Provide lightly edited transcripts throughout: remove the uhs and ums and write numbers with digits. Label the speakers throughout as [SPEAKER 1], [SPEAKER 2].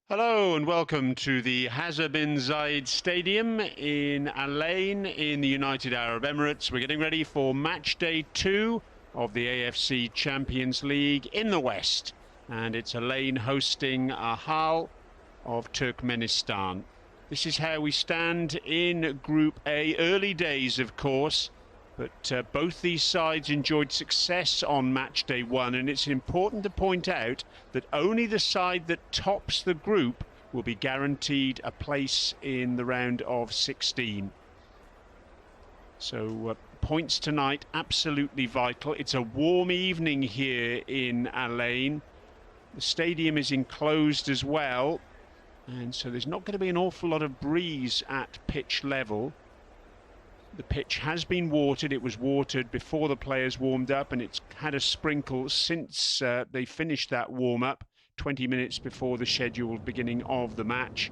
[SPEAKER 1] Hello and welcome to the Hazza bin Zayed Stadium in Al Ain in the United Arab Emirates. We're getting ready for match day 2 of the AFC Champions League in the West. And it's Al Ain hosting Ahal of Turkmenistan. This is how we stand in Group A. Early days, of course. But both these sides enjoyed success on match day 1, and it's important to point out that only the side that tops the group will be guaranteed a place in the round of 16. So points tonight, absolutely vital. It's a warm evening here in Al Ain. The stadium is enclosed as well, and so there's not going to be an awful lot of breeze at pitch level. The pitch has been watered. It was watered before the players warmed up, and it's had a sprinkle since they finished that warm-up 20 minutes before the scheduled beginning of the match.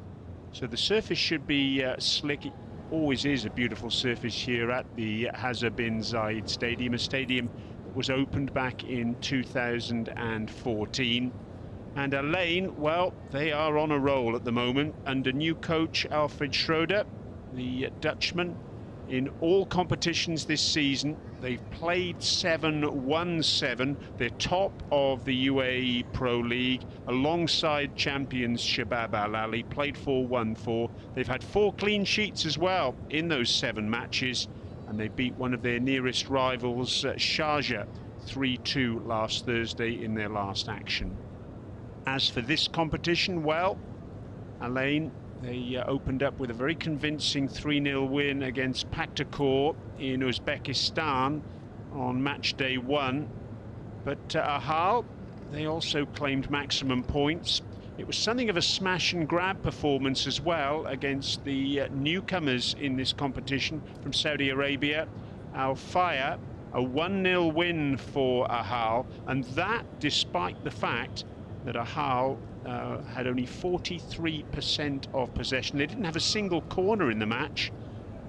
[SPEAKER 1] So the surface should be slick. It always is a beautiful surface here at the Hazza bin Zayed Stadium, a stadium that was opened back in 2014. And Al Ain, well, they are on a roll at the moment under new coach Alfred Schroeder, the Dutchman. In all competitions this season, they've played 7, won 7. They're top of the UAE Pro League alongside champions Shabab Al Ahly, played 4, won 4. They've had 4 clean sheets as well in those 7 matches, and they beat one of their nearest rivals, Sharjah, 3-2 last Thursday in their last action. As for this competition, well, Al Ain, they opened up with a very convincing 3-0 win against Paktakor in Uzbekistan on match day 1. But Ahal, they also claimed maximum points. It was something of a smash and grab performance as well against the newcomers in this competition from Saudi Arabia, Al Fayha, a 1-0 win for Ahal, and that despite the fact that Ahal had only 43% of possession. They didn't have a single corner in the match,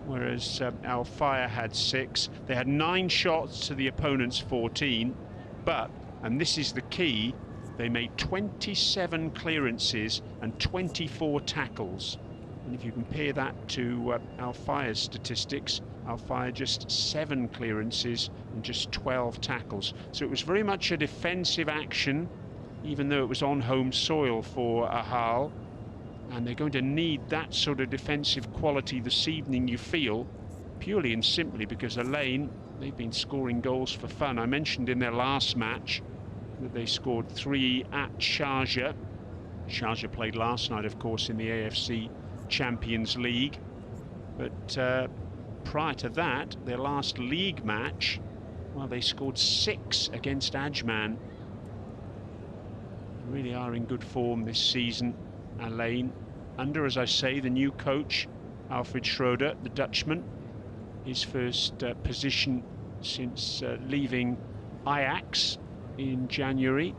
[SPEAKER 1] whereas Al Fayha had 6. They had 9 shots to the opponent's 14, but, and this is the key, they made 27 clearances and 24 tackles. And if you compare that to Al Fayha's statistics, Al Fayha just 7 clearances and just 12 tackles. So it was very much a defensive action, even though it was on home soil for Ahal, and they're going to need that sort of defensive quality this evening, you feel, purely and simply because Al Ain, they've been scoring goals for fun. I mentioned in their last match that they scored 3 at Sharjah. Sharjah played last night, of course, in the AFC Champions League, but prior to that, their last league match, well, they scored 6 against Ajman. Really are in good form this season, Al Ain, under, as I say, the new coach Alfred Schroeder, the Dutchman, his first position since leaving Ajax in January.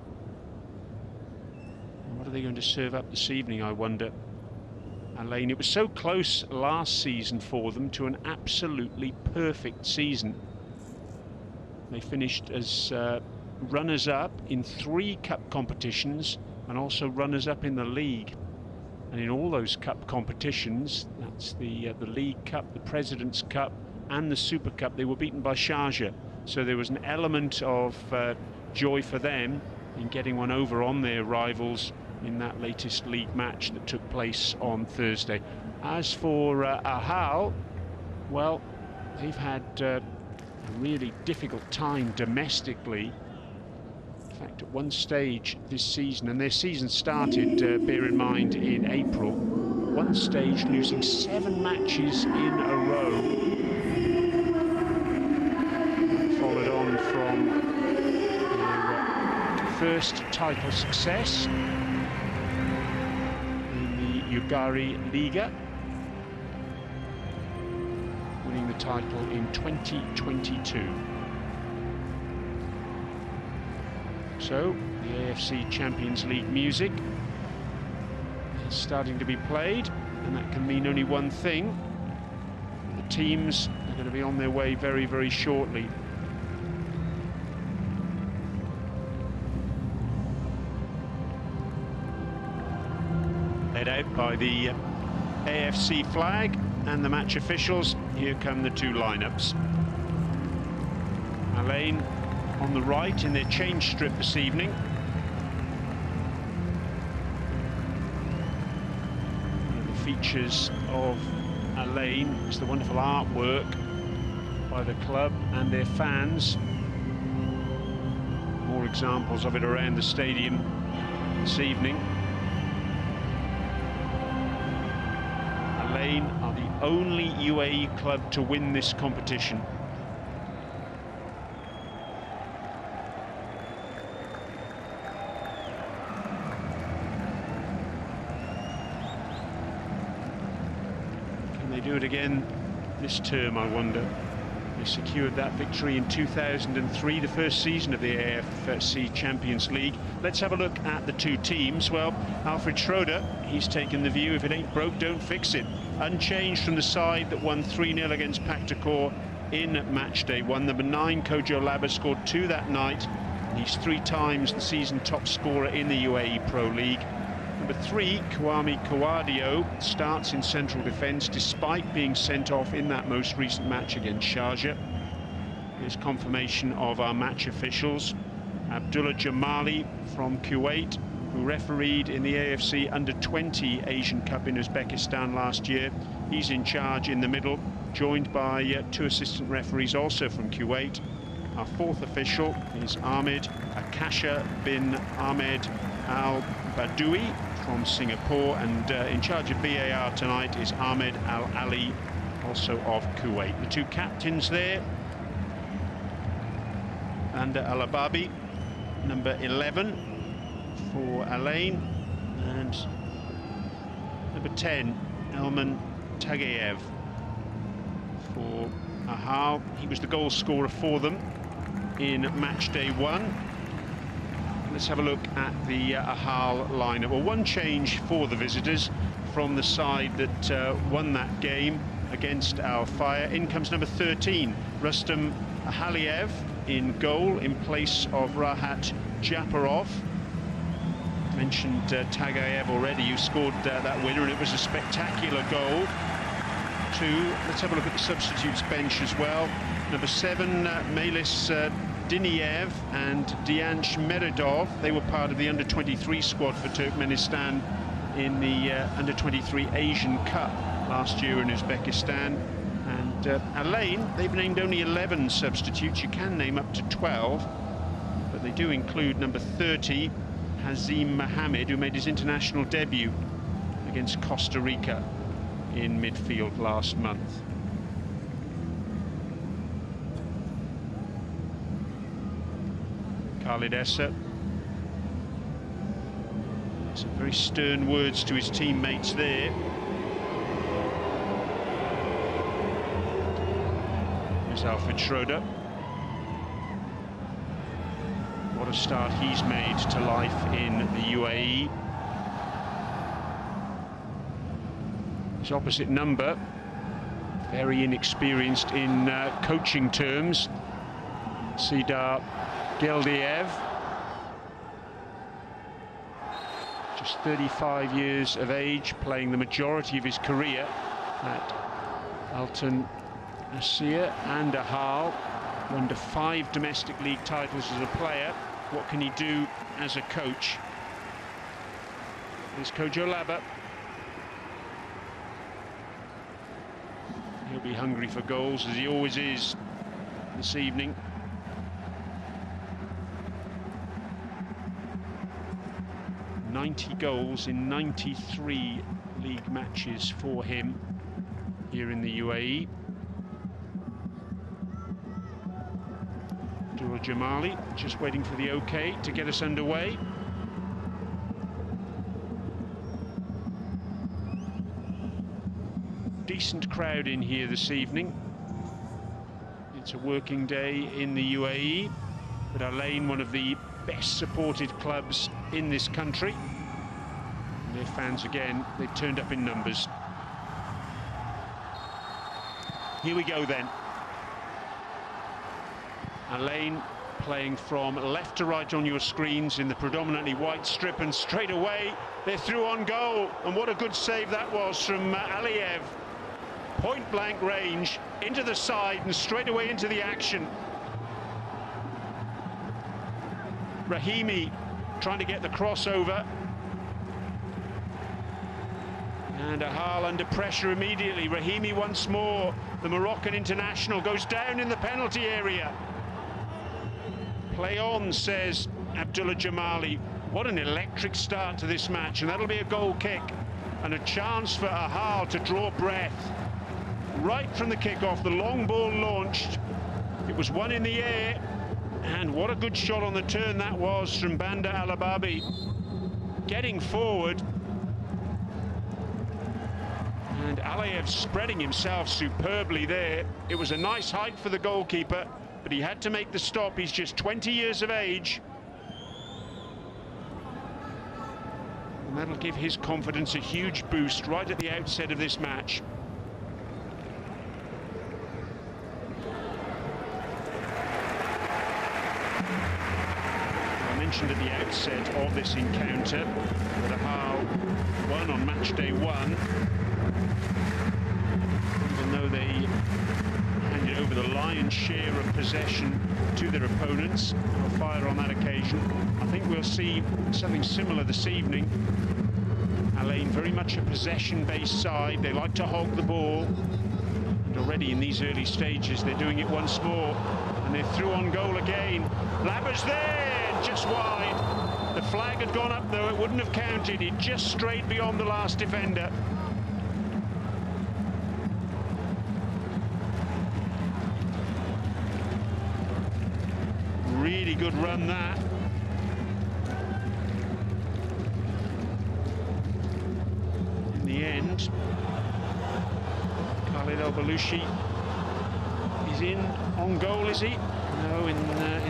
[SPEAKER 1] What are they going to serve up this evening, I wonder? Al Ain, it was so close last season for them to an absolutely perfect season. They finished as runners-up in 3 cup competitions and also runners-up in the league. And in all those cup competitions, that's the League Cup, the President's Cup and the Super Cup, they were beaten by Sharjah. So there was an element of joy for them in getting one over on their rivals in that latest league match that took place on Thursday. As for Ahal, well, they've had a really difficult time domestically. In fact, at one stage this season, and their season started, bear in mind, in April, one stage losing 7 matches in a row, followed on from their first title success in the Ugari Liga, winning the title in 2022. So, the AFC Champions League music is starting to be played, and that can mean only one thing. The teams are going to be on their way very, very shortly. led out by the AFC flag and the match officials. Here come the two lineups. Ahal on the right in their change strip this evening. One of the features of Ahal is the wonderful artwork by the club and their fans. More examples of it around the stadium this evening. Ahal are the only UAE club to win this competition. Can they do it again this term, I wonder? They secured that victory in 2003, the first season of the AFC Champions League. Let's have a look at the two teams. Well, Alfred Schroeder, he's taken the view, if it ain't broke, don't fix it. Unchanged from the side that won 3-0 against Paktakor in match day one. Number 9, Kojo Laba, scored 2 that night. He's 3 times the season top scorer in the UAE Pro League. Number 3, Kwame Kawadio, starts in central defence despite being sent off in that most recent match against Sharjah. Here's confirmation of our match officials. Abdullah Jamali from Kuwait, who refereed in the AFC Under-20 Asian Cup in Uzbekistan last year. He's in charge in the middle, joined by 2 assistant referees also from Kuwait. Our 4th official is Ahmed Akasha bin Ahmed Al Badoui from Singapore, and in charge of VAR tonight is Ahmed Al Ali, also of Kuwait. The 2 captains there, Anda Al Ababi, number 11 for Ahal, and number 10, Elman Tagayev for Ahal. He was the goal scorer for them in match day 1. Let's have a look at the Ahal lineup. Well, one change for the visitors from the side that won that game against Al Fayr. In comes number 13, Rustam Ahaliev in goal in place of Rahat Japarov. Mentioned Tagayev already, who scored that winner, and it was a spectacular goal. 2. Let's have a look at the substitutes bench as well. Number 7, Melis Diniev and Dianch Meredov. They were part of the under-23 squad for Turkmenistan in the under-23 Asian Cup last year in Uzbekistan. And Ahal, they've named only 11 substitutes. You can name up to 12, but they do include number 30, Hazim Mohammed, who made his international debut against Costa Rica in midfield last month. Khalid Essa. Some very stern words to his teammates there. Here's Alfred Schroeder. What a start he's made to life in the UAE. His opposite number, very inexperienced in coaching terms, Sidar Geldiev, just 35 years of age, playing the majority of his career at Altan Nasir and Ahal. Won to 5 domestic league titles as a player. What can he do as a coach? There's Kojo Laba. He'll be hungry for goals, as he always is this evening. .90 goals in 93 league matches for him here in the UAE. Abdullah Jamali just waiting for the OK to get us underway. Decent crowd in here this evening. It's a working day in the UAE, but Ahal, one of the best supported clubs in this country. And their fans again, they've turned up in numbers. Here we go then. Ahal playing from left to right on your screens in the predominantly white strip, and straight away they're through on goal. And what a good save that was from Aliyev. Point blank range into the side and straight away into the action. Rahimi trying to get the crossover, and Ahal under pressure immediately. Rahimi once more, the Moroccan international, goes down in the penalty area. Play on, says Abdullah Jamali. What an electric start to this match, and that'll be a goal kick and a chance for Ahal to draw breath. Right from the kickoff, the long ball launched. It was one in the air, and what a good shot on the turn that was from Bandar Al-Ababi. Getting forward, and Aliyev spreading himself superbly there. It was a nice height for the goalkeeper, but he had to make the stop. He's just 20 years of age. And that'll give his confidence a huge boost right at the outset of this match. I mentioned at the outset of this encounter that Ahal won on match day 1. Even though they handed over the lion's share of possession to their opponents, I'll fire on that occasion. I think we'll see something similar this evening. Alain, very much a possession-based side. They like to hog the ball, and already in these early stages they're doing it once more, and they're through on goal again. Laber's there, just wide. The flag had gone up though, it wouldn't have counted. It just strayed beyond the last defender. Really good run that. In the end, Khalid El Balouchi is in on goal, is he? No, in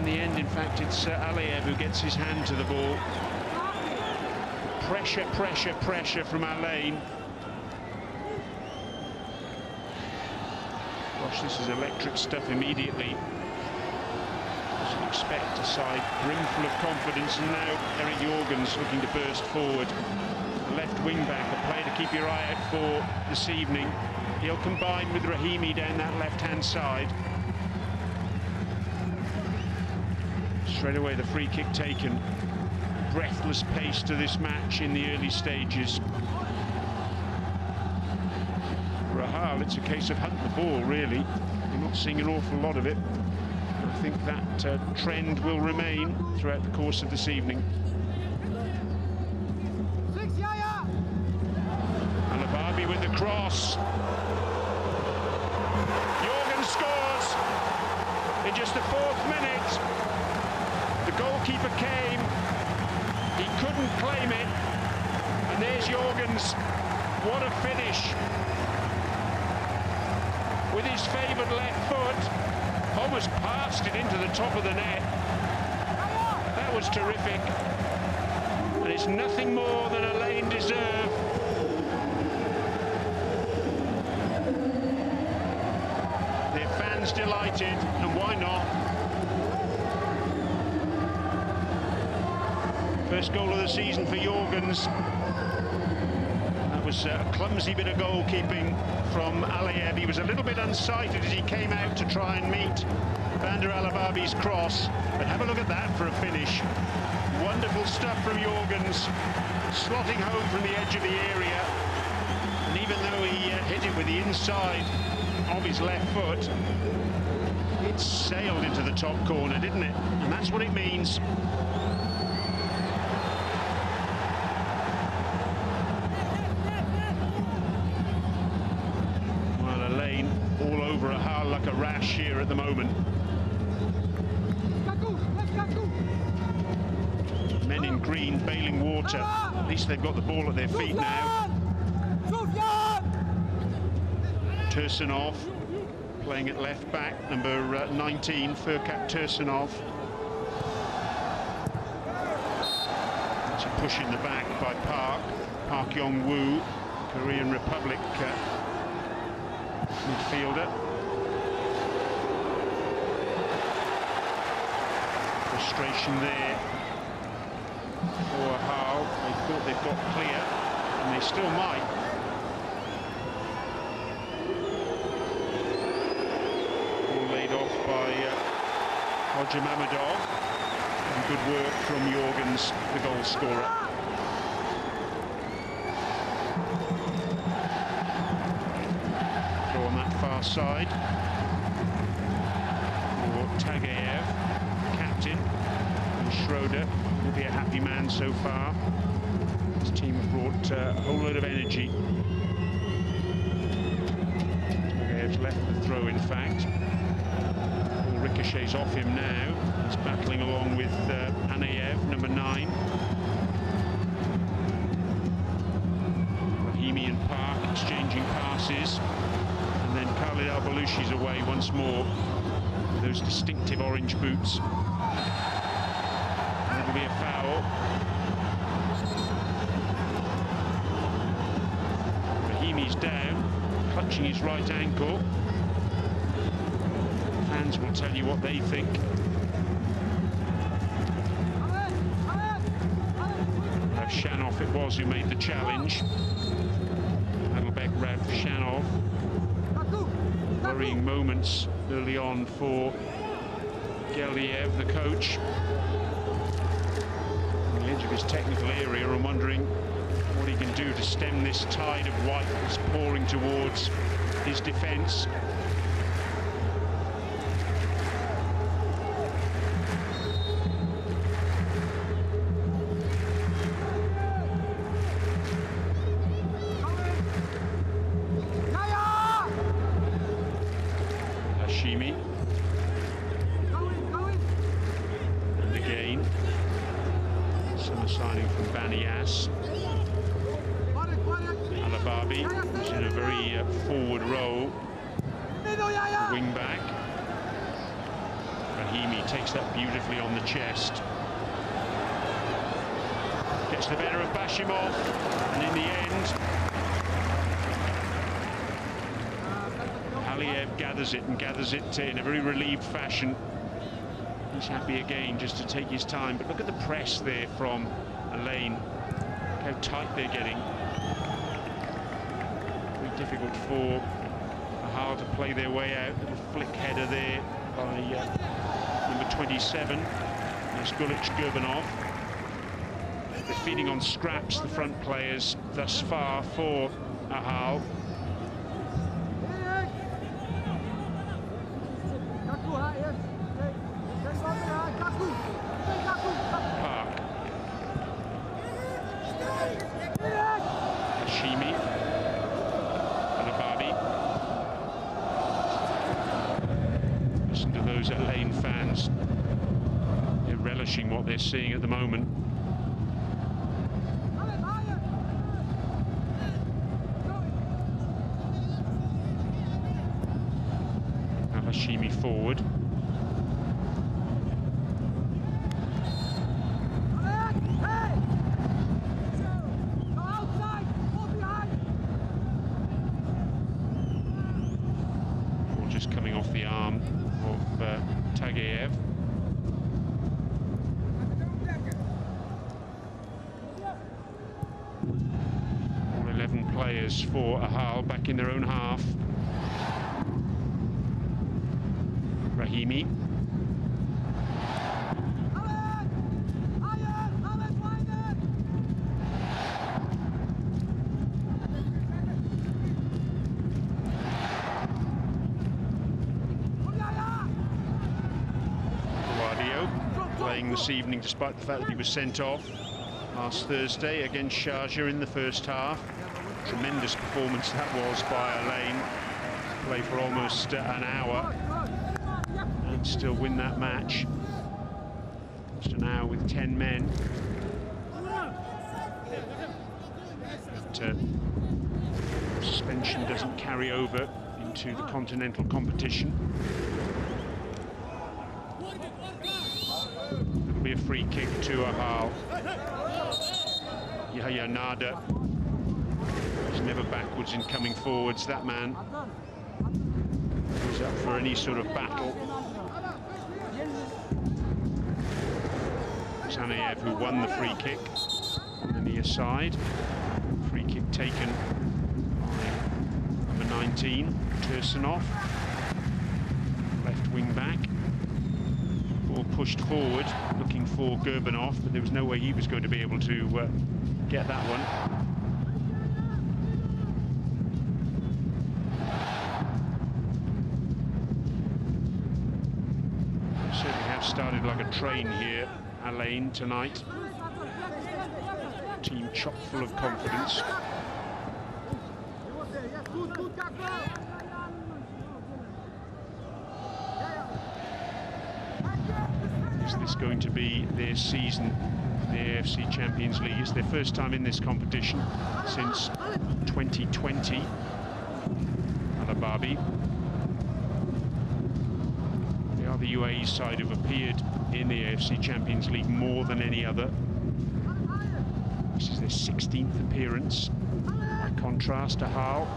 [SPEAKER 1] the end, in fact, it's Aliyev who gets his hand to the ball. Pressure, pressure, pressure from Alain. Gosh, this is electric stuff immediately. Expect a side brimful of confidence, and now Eric Jorgens looking to burst forward. The left wing back, a player to keep your eye out for this evening. He'll combine with Rahimi down that left-hand side. Straight away the free kick taken. Breathless pace to this match in the early stages. For Ahal, it's a case of hunt the ball, really. You're not seeing an awful lot of it. I think that trend will remain throughout the course of this evening. Al-Ababi with the cross. Jorgens scores in just the 4th minute. The goalkeeper came, he couldn't claim it, and there's Jorgens. What a finish! With his favoured left foot, almost passed it into the top of the net. That was terrific, and it's nothing more than Alain deserve. Their fans delighted, and why not? First goal of the season for Jorgens. That was a clumsy bit of goalkeeping from Aliyev. He was a little bit unsighted as he came out to try and meet Bandar Al-Ababi's cross. But have a look at that for a finish. Wonderful stuff from Jorgens, slotting home from the edge of the area. And even though he hit it with the inside of his left foot, it sailed into the top corner, didn't it? And that's what it means. All over Ahal like a rash here at the moment. Men in green bailing water. At least they've got the ball at their feet now. Tursunov playing at left back, number 19, Furkat Tursunov. That's a push in the back by Park Yong-woo, Korean Republic midfielder. Frustration there for Ahal. They thought they've got clear, and they still might. All laid off by Roger Mamadov. And good work from Jorgens, the goal scorer. Throw on that far side for TKM, captain. And Schroeder will be a happy man so far. His team have brought a whole load of energy. TKM's left the throw, in fact. Ball ricochets off him now. He's battling along with Anayev, number 9. Rahimi and Park exchanging passes. And then Khalid Al-Balushi's away once more with those distinctive orange boots. That'll be a foul. Rahimi's down, clutching his right ankle. Fans will tell you what they think. Shanov it was who made the challenge. Adelbek Rav Shanov. Worrying moments early on for Geliev, the coach. On the edge of his technical area and wondering what he can do to stem this tide of white that's pouring towards his defence. And again, summer signing from Banias. Alababi is in a very forward role. Wing back. Rahimi takes that beautifully on the chest. Gets the better of Bashimov, and in the end, Aliev gathers it in a very relieved fashion. He's happy again just to take his time, but look at the press there from Elaine. Look how tight they're getting. Very difficult for Ahal to play their way out. Little flick header there by number 27, Skulic Gurbanov. They're feeding on scraps, the front players, thus far for Ahal. Park. Hashimi. Alababi. Listen to those Elaine fans. They're relishing what they're seeing at the moment. Now Hashimi forward. Just coming off the arm of Tageyev. All 11 players for Ahal back in their own half. Rahimi. Playing this evening despite the fact that he was sent off last Thursday against Sharjah in the first half. Tremendous performance that was by Elaine. Play for almost an hour and still win that match. Just an hour with 10 men. But suspension doesn't carry over into the continental competition. It'll be a free kick to Ahal. Yahya Nada. He's never backwards in coming forwards, that man. He's up for any sort of battle. Saneyev, who won the free kick on the near side. Free kick taken by number 19, Tursunov, left wing back. Ball pushed forward, looking for Gurbanov, but there was no way he was going to be able to get that one. Certainly have started like a train here, Alain, tonight. Team chock full of confidence. Is this going to be their season in the AFC Champions League? It's their first time in this competition since 2020. Al-Ababi. They are the UAE side who've appeared in the AFC Champions League more than any other. This is their 16th appearance. By contrast, Ahal,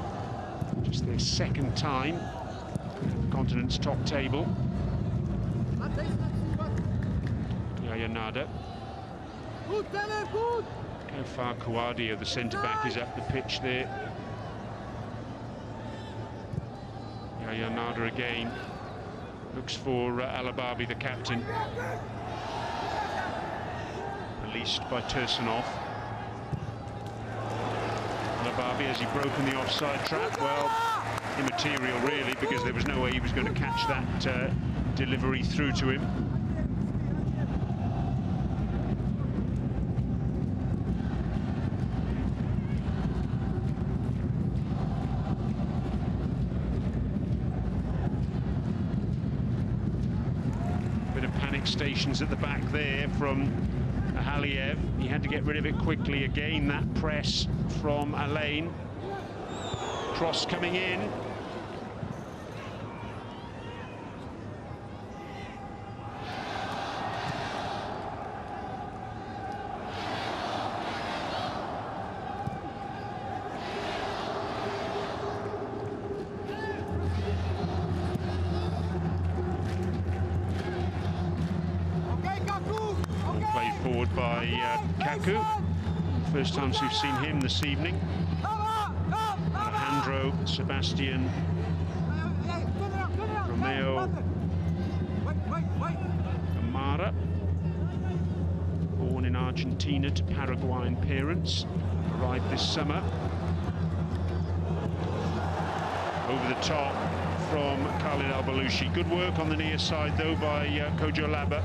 [SPEAKER 1] just their second time at the continent's top table. Nada. How far Kouadia, the centre-back, is up the pitch there. Nada again. Looks for Al-Ababi, the captain. Released by Tursunov. Al-Ababi, has he broken the offside trap? Well, immaterial really, because there was no way he was going to catch that delivery through to him. Stations at the back there from Ahaliev. He had to get rid of it quickly. Again, that press from Alain. Cross coming in. Forward by Kaku. First time we've seen him this evening. Alejandro, Sebastian, Romeo, Amara, born in Argentina to Paraguayan parents, arrived this summer. Over the top from Khalid Al-Balushi. Good work on the near side though by Kojo Laba.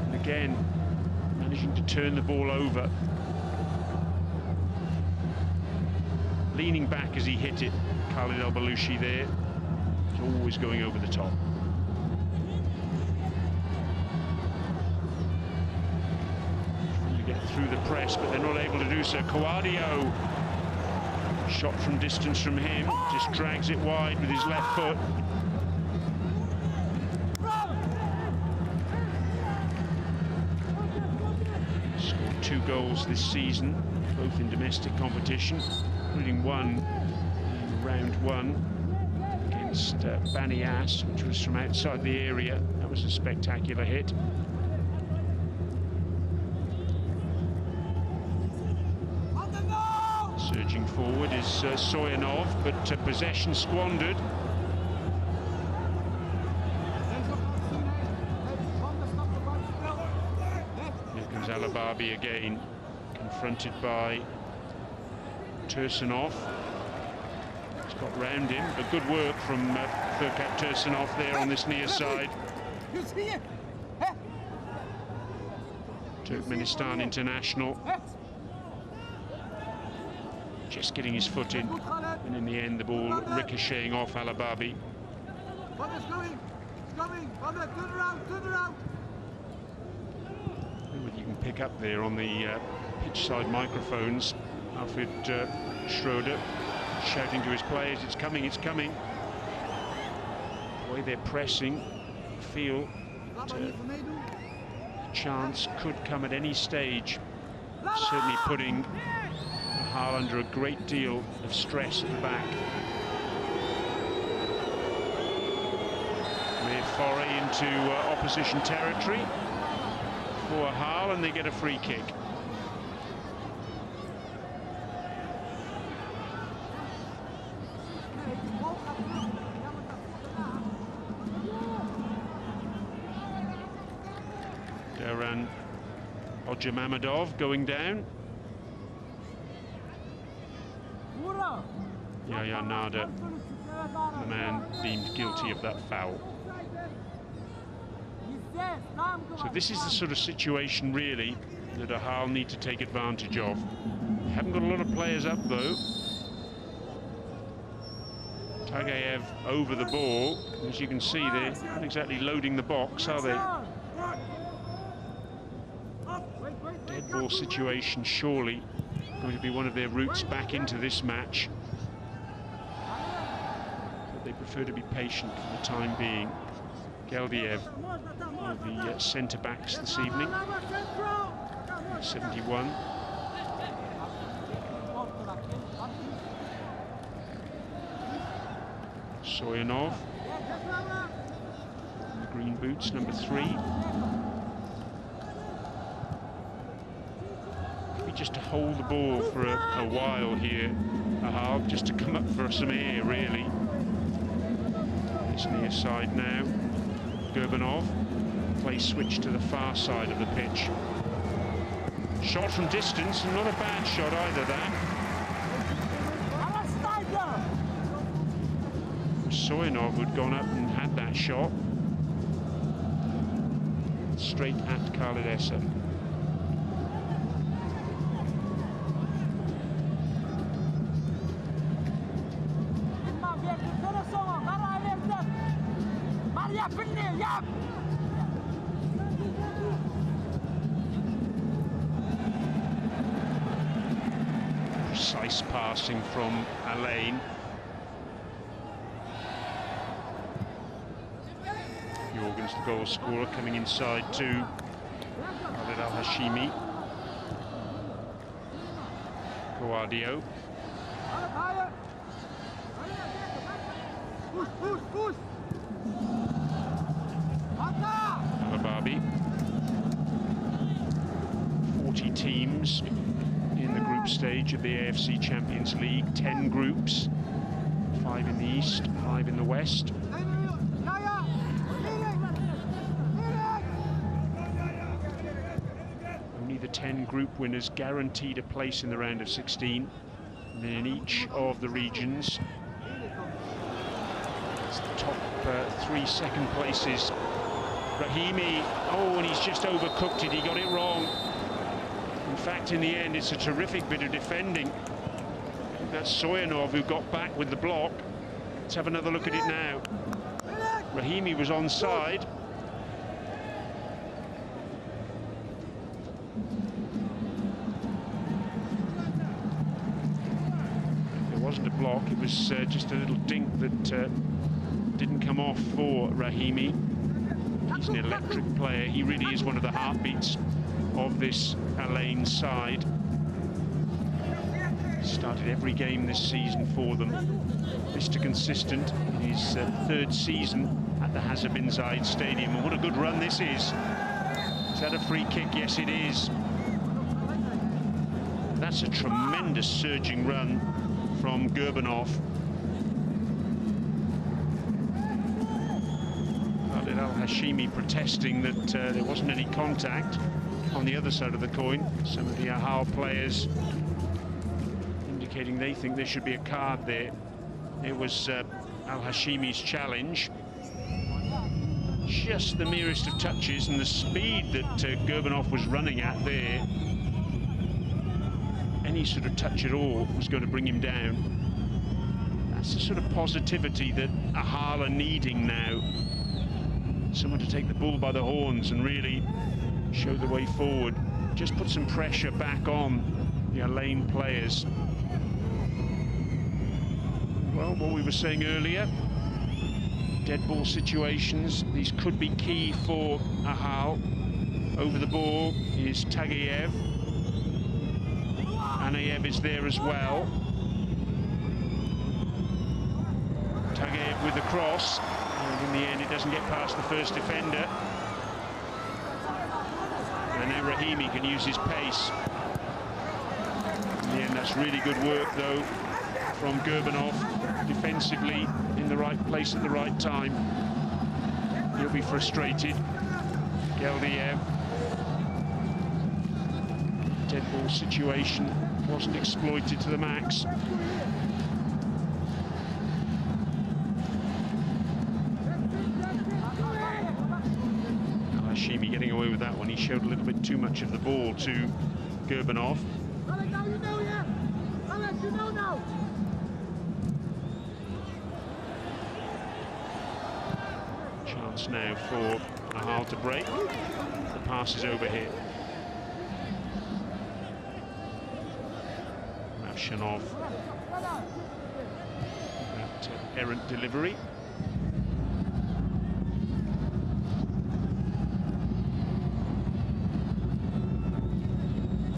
[SPEAKER 1] And again, managing to turn the ball over. Leaning back as he hit it, Khalid Al-Balushi there. He's always going over the top. Trying to get through the press, but they're not able to do so. Kouadio, shot from distance from him, just drags it wide with his left foot. Scored 2 goals this season, both in domestic competition, including one in round 1 against Banias, which was from outside the area. That was a spectacular hit. Surging forward is Soyanov, but possession squandered. Here comes Al-Ababi again, confronted by Tursunov. He's got round him, but good work from Furkat Tursunov there on this near side. Turkmenistan international. Just getting his foot in, and in the end the ball ricocheting off Al-Ababi. What you can pick up there on the pitch side microphones, Alfred Schroeder shouting to his players, it's coming, it's coming. The way they're pressing, feel that a chance could come at any stage, certainly putting Ahal under a great deal of stress at the back. Made foray into opposition territory. for Ahal, and they get a free kick. Deran Ojamamadov going down. Yaya Nada, the man deemed guilty of that foul. So this is the sort of situation, really, that Ahal need to take advantage of. They haven't got a lot of players up, though. Tagayev over the ball. As you can see, they're not exactly loading the box, are they? Dead ball situation, surely going to be one of their routes back into this match. But they prefer to be patient for the time being. Geldiev, one of the centre-backs this evening, 71. Soyanov, the green boots, number 3. Maybe just to hold the ball for a while here, Ahal, just to come up for some air, really. It's near side now. Gurbanov, play switch to the far side of the pitch. Shot from distance, not a bad shot either, that. Soyanov had gone up and had that shot. Straight at Khalid Essa. Precise passing from Alain. Jorgen's the goal scorer, coming inside to Khalid Al-Hashimi. Coadio. Alababi. 40 teams in the group stage of the AFC Champions League. 10 groups, 5 in the east, 5 in the west. Only the 10 group winners guaranteed a place in the round of 16. And then in each of the regions, it's the top 3 second places. Rahimi, oh, and he's just overcooked it, he got it wrong. In fact, in the end, it's a terrific bit of defending. I think that's Soyanov who got back with the block. Let's have another look at it now. Rahimi was onside. There wasn't a block, it was just a little dink that didn't come off for Rahimi. He's an electric player. He really is one of the heartbeats of this Alain side. Started every game this season for them. Mr. Consistent in his 3rd season at the Hazza bin Zayed Stadium. And what a good run this is. Is that a free kick? Yes, it is. That's a tremendous surging run from Gurbanov. Khalid Al-Hashimi protesting that there wasn't any contact. On the other side of the coin, some of the Ahal players indicating they think there should be a card there. It was Al-Hashimi's challenge. Just the merest of touches, and the speed that Gurbanov was running at there, any sort of touch at all was going to bring him down. That's the sort of positivity that Ahal are needing now. Someone to take the bull by the horns and really show the way forward. Just put some pressure back on the Alain players. Well, what we were saying earlier, dead ball situations, these could be key for Ahal. Over the ball is Tagayev. Anayev is there as well. Tagayev with the cross, and in the end it doesn't get past the first defender. Rahimi can use his pace. In the end, that's really good work, though, from Gurbanov, defensively in the right place at the right time. He'll be frustrated. Geldiev. Dead ball situation wasn't exploited to the max. Hashimi getting away with that one. He showed a little bit too much of the ball to Gurbanov. Chance now for Ahal to break. The pass is over here. Ravshanov. That errant delivery.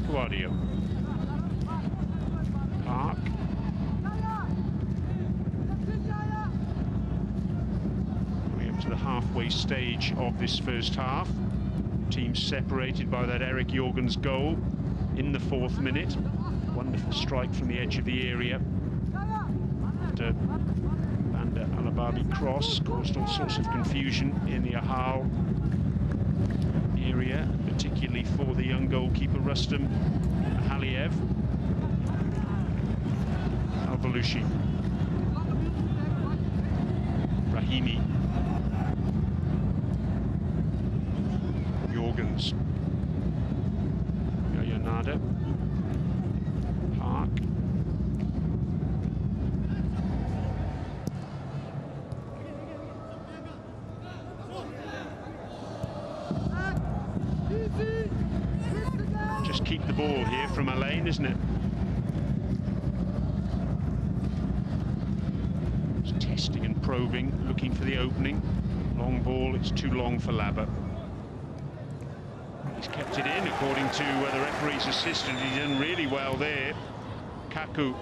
[SPEAKER 1] Guardio. Park. Coming up to the halfway stage of this first half. Teams separated by that Eric Jorgens goal in the 4th minute. Wonderful strike from the edge of the area. And Banda Alababi cross caused all sorts of confusion in the Ahal area, particularly for the young goalkeeper Rustam Ahaliev. Al-Balushi. Rahimi. Jorgens. Yayanada. Park. Just keep the ball here from Alain, isn't it? Just testing and probing, looking for the opening. Long ball, it's too long for Labba. He's kept it in, according to the referee's assistant. He's done really well there. Kaku.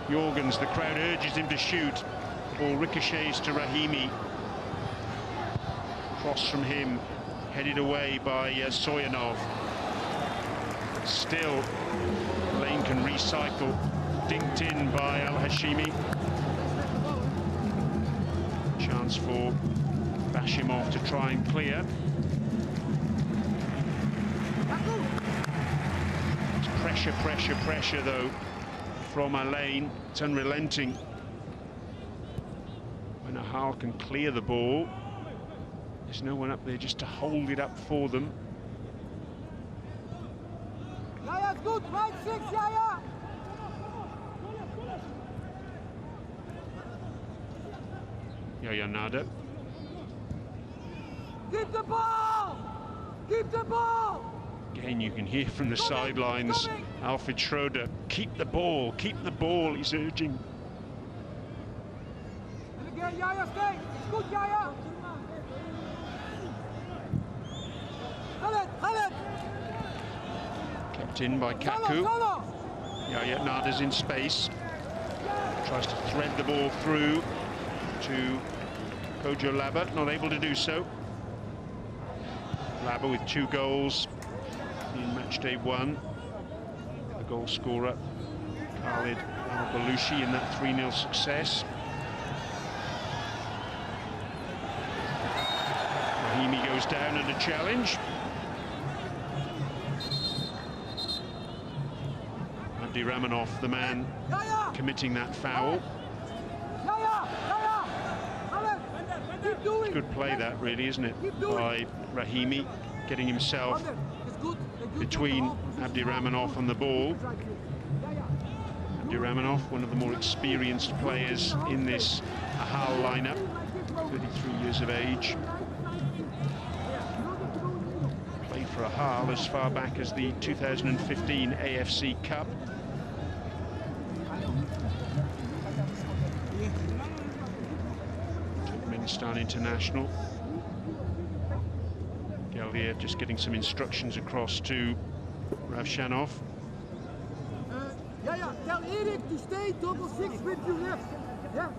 [SPEAKER 1] Jorgens, the crowd urges him to shoot. The ball ricochets to Rahimi. Cross from him, headed away by Soyanov. Still, Lane can recycle. Dinked in by Al-Hashimi. Chance for Bashimov to try and clear. It's pressure, pressure, pressure, though, from Alain. It's unrelenting. When Ahal can clear the ball, there's no one up there just to hold it up for them.
[SPEAKER 2] Jaya's good, right 6, Jaya!
[SPEAKER 1] Yayanada.
[SPEAKER 2] Keep the ball! Keep the ball!
[SPEAKER 1] Again, you can hear from the sidelines, Alfred Schroeder, keep the ball, he's urging.
[SPEAKER 2] And again, Jaya, stay! It's good, Jaya!
[SPEAKER 1] Kept in by Kaku. Yayanada's in space. Tries to thread the ball through to Kojo Labba, not able to do so. Labba with 2 goals in match day 1. The goal scorer, Khalid Al-Balushi, in that 3-0 success. Rahimi goes down under challenge. Abdi Ramanov, the man committing that foul. Good play that, really, isn't it, by Rahimi, getting himself between Abdi Ramanov and the ball. Abdi Ramanov, one of the more experienced players in this Ahal lineup, 33 years of age. Played for Ahal as far back as the 2015 AFC Cup. Turkmenistan international. Geldiev just getting some instructions across to Ravshanov.
[SPEAKER 2] Yeah, tell Erik to stay 6 with you left. Yeah.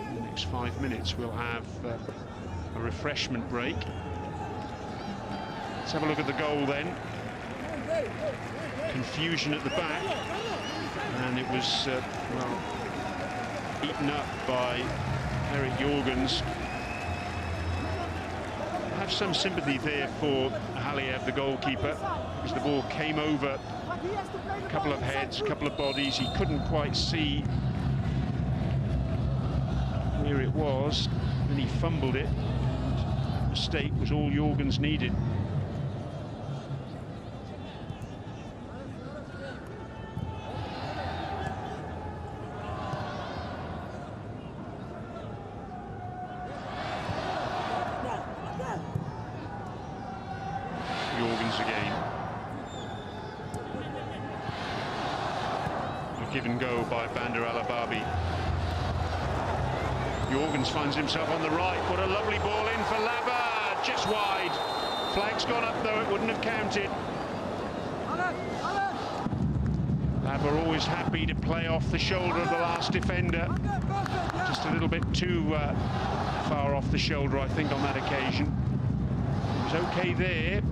[SPEAKER 1] In the next 5 minutes we'll have a refreshment break. Let's have a look at the goal then. Confusion at the back, and it was well, eaten up by Eric Jorgens. I have some sympathy there for Ahal, the goalkeeper, because the ball came over a couple of heads, a couple of bodies. He couldn't quite see where it was, and he fumbled it. Mistake was all Jorgens needed. Jorgens again. A give and go by Bandar Al-Ababi. Jorgens finds himself on the right. What a lovely ball in for Lava, just wide. Flag's gone up though, it wouldn't have counted. Lava always happy to play off the shoulder of the last defender. Just a little bit too far off the shoulder, I think, on that occasion. He was okay there.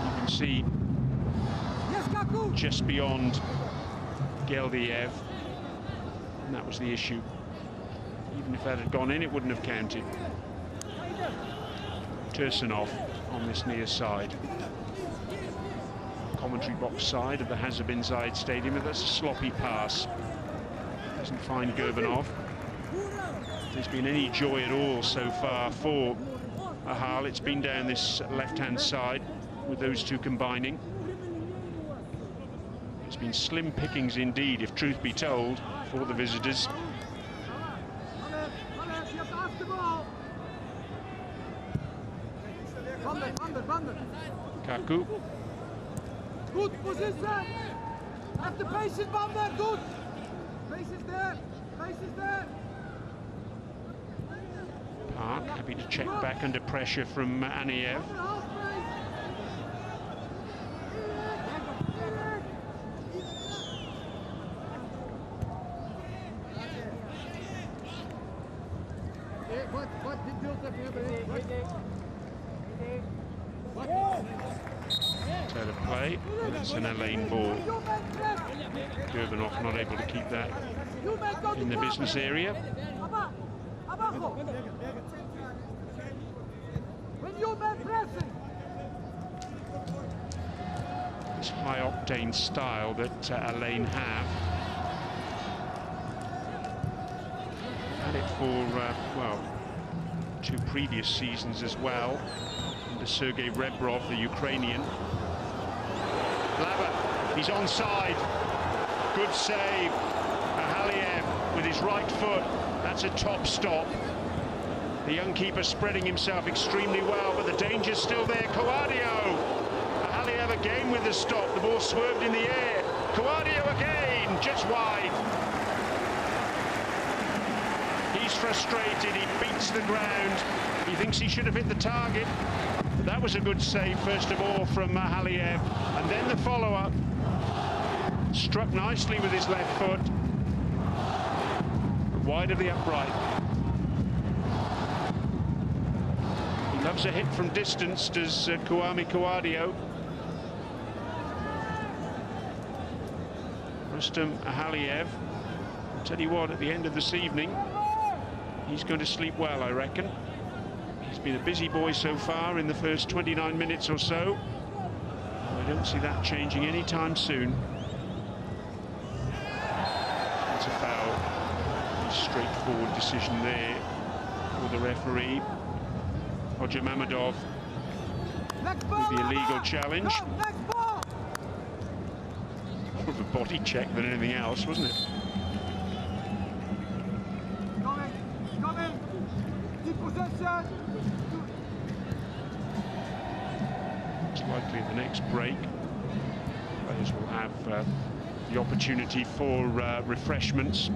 [SPEAKER 1] You can see just beyond Geldiev. And that was the issue. Even if that had gone in, it wouldn't have counted. Tursunov on this near side. Commentary box side of the Hazard bin Zayed Stadium. That's a sloppy pass. Doesn't find Gurbanov. If there's been any joy at all so far for Ahal, it's been down this left-hand side with those two combining. It's been slim pickings indeed, if truth be told, for the visitors. Kaku.
[SPEAKER 2] Good position. Have the patience, Bamber. Good. Pace is there. Pace is there.
[SPEAKER 1] Park happy to check back under pressure from Aniev. Turn of play. It's an Elaine ball. Gurbanov not able to keep that in the business area. This high-octane style that Elaine have. Had it for, well, 2 previous seasons as well. Under Sergei Rebrov, the Ukrainian. Lava, he's onside. Good save. Ahaliev with his right foot. That's a top stop. The young keeper spreading himself extremely well, but the danger's still there. Coadio. Ahaliev again with the stop. The ball swerved in the air. Coadio again, just wide. He's frustrated. He beats the ground. He thinks he should have hit the target. But that was a good save, first of all, from Ahaliev. And then the follow-up. Struck nicely with his left foot. Wide of the upright. He loves a hit from distance, does Kwame Coadio. Rustam Ahaliev. I'll tell you what, at the end of this evening, he's going to sleep well, I reckon. He's been a busy boy so far in the first 29 minutes or so. I don't see that changing anytime soon. It's a foul. Straightforward decision there for the referee. Roger Mamadov with the illegal challenge. More of a body check than anything else, wasn't it? It's likely the next break players will have the opportunity for refreshments.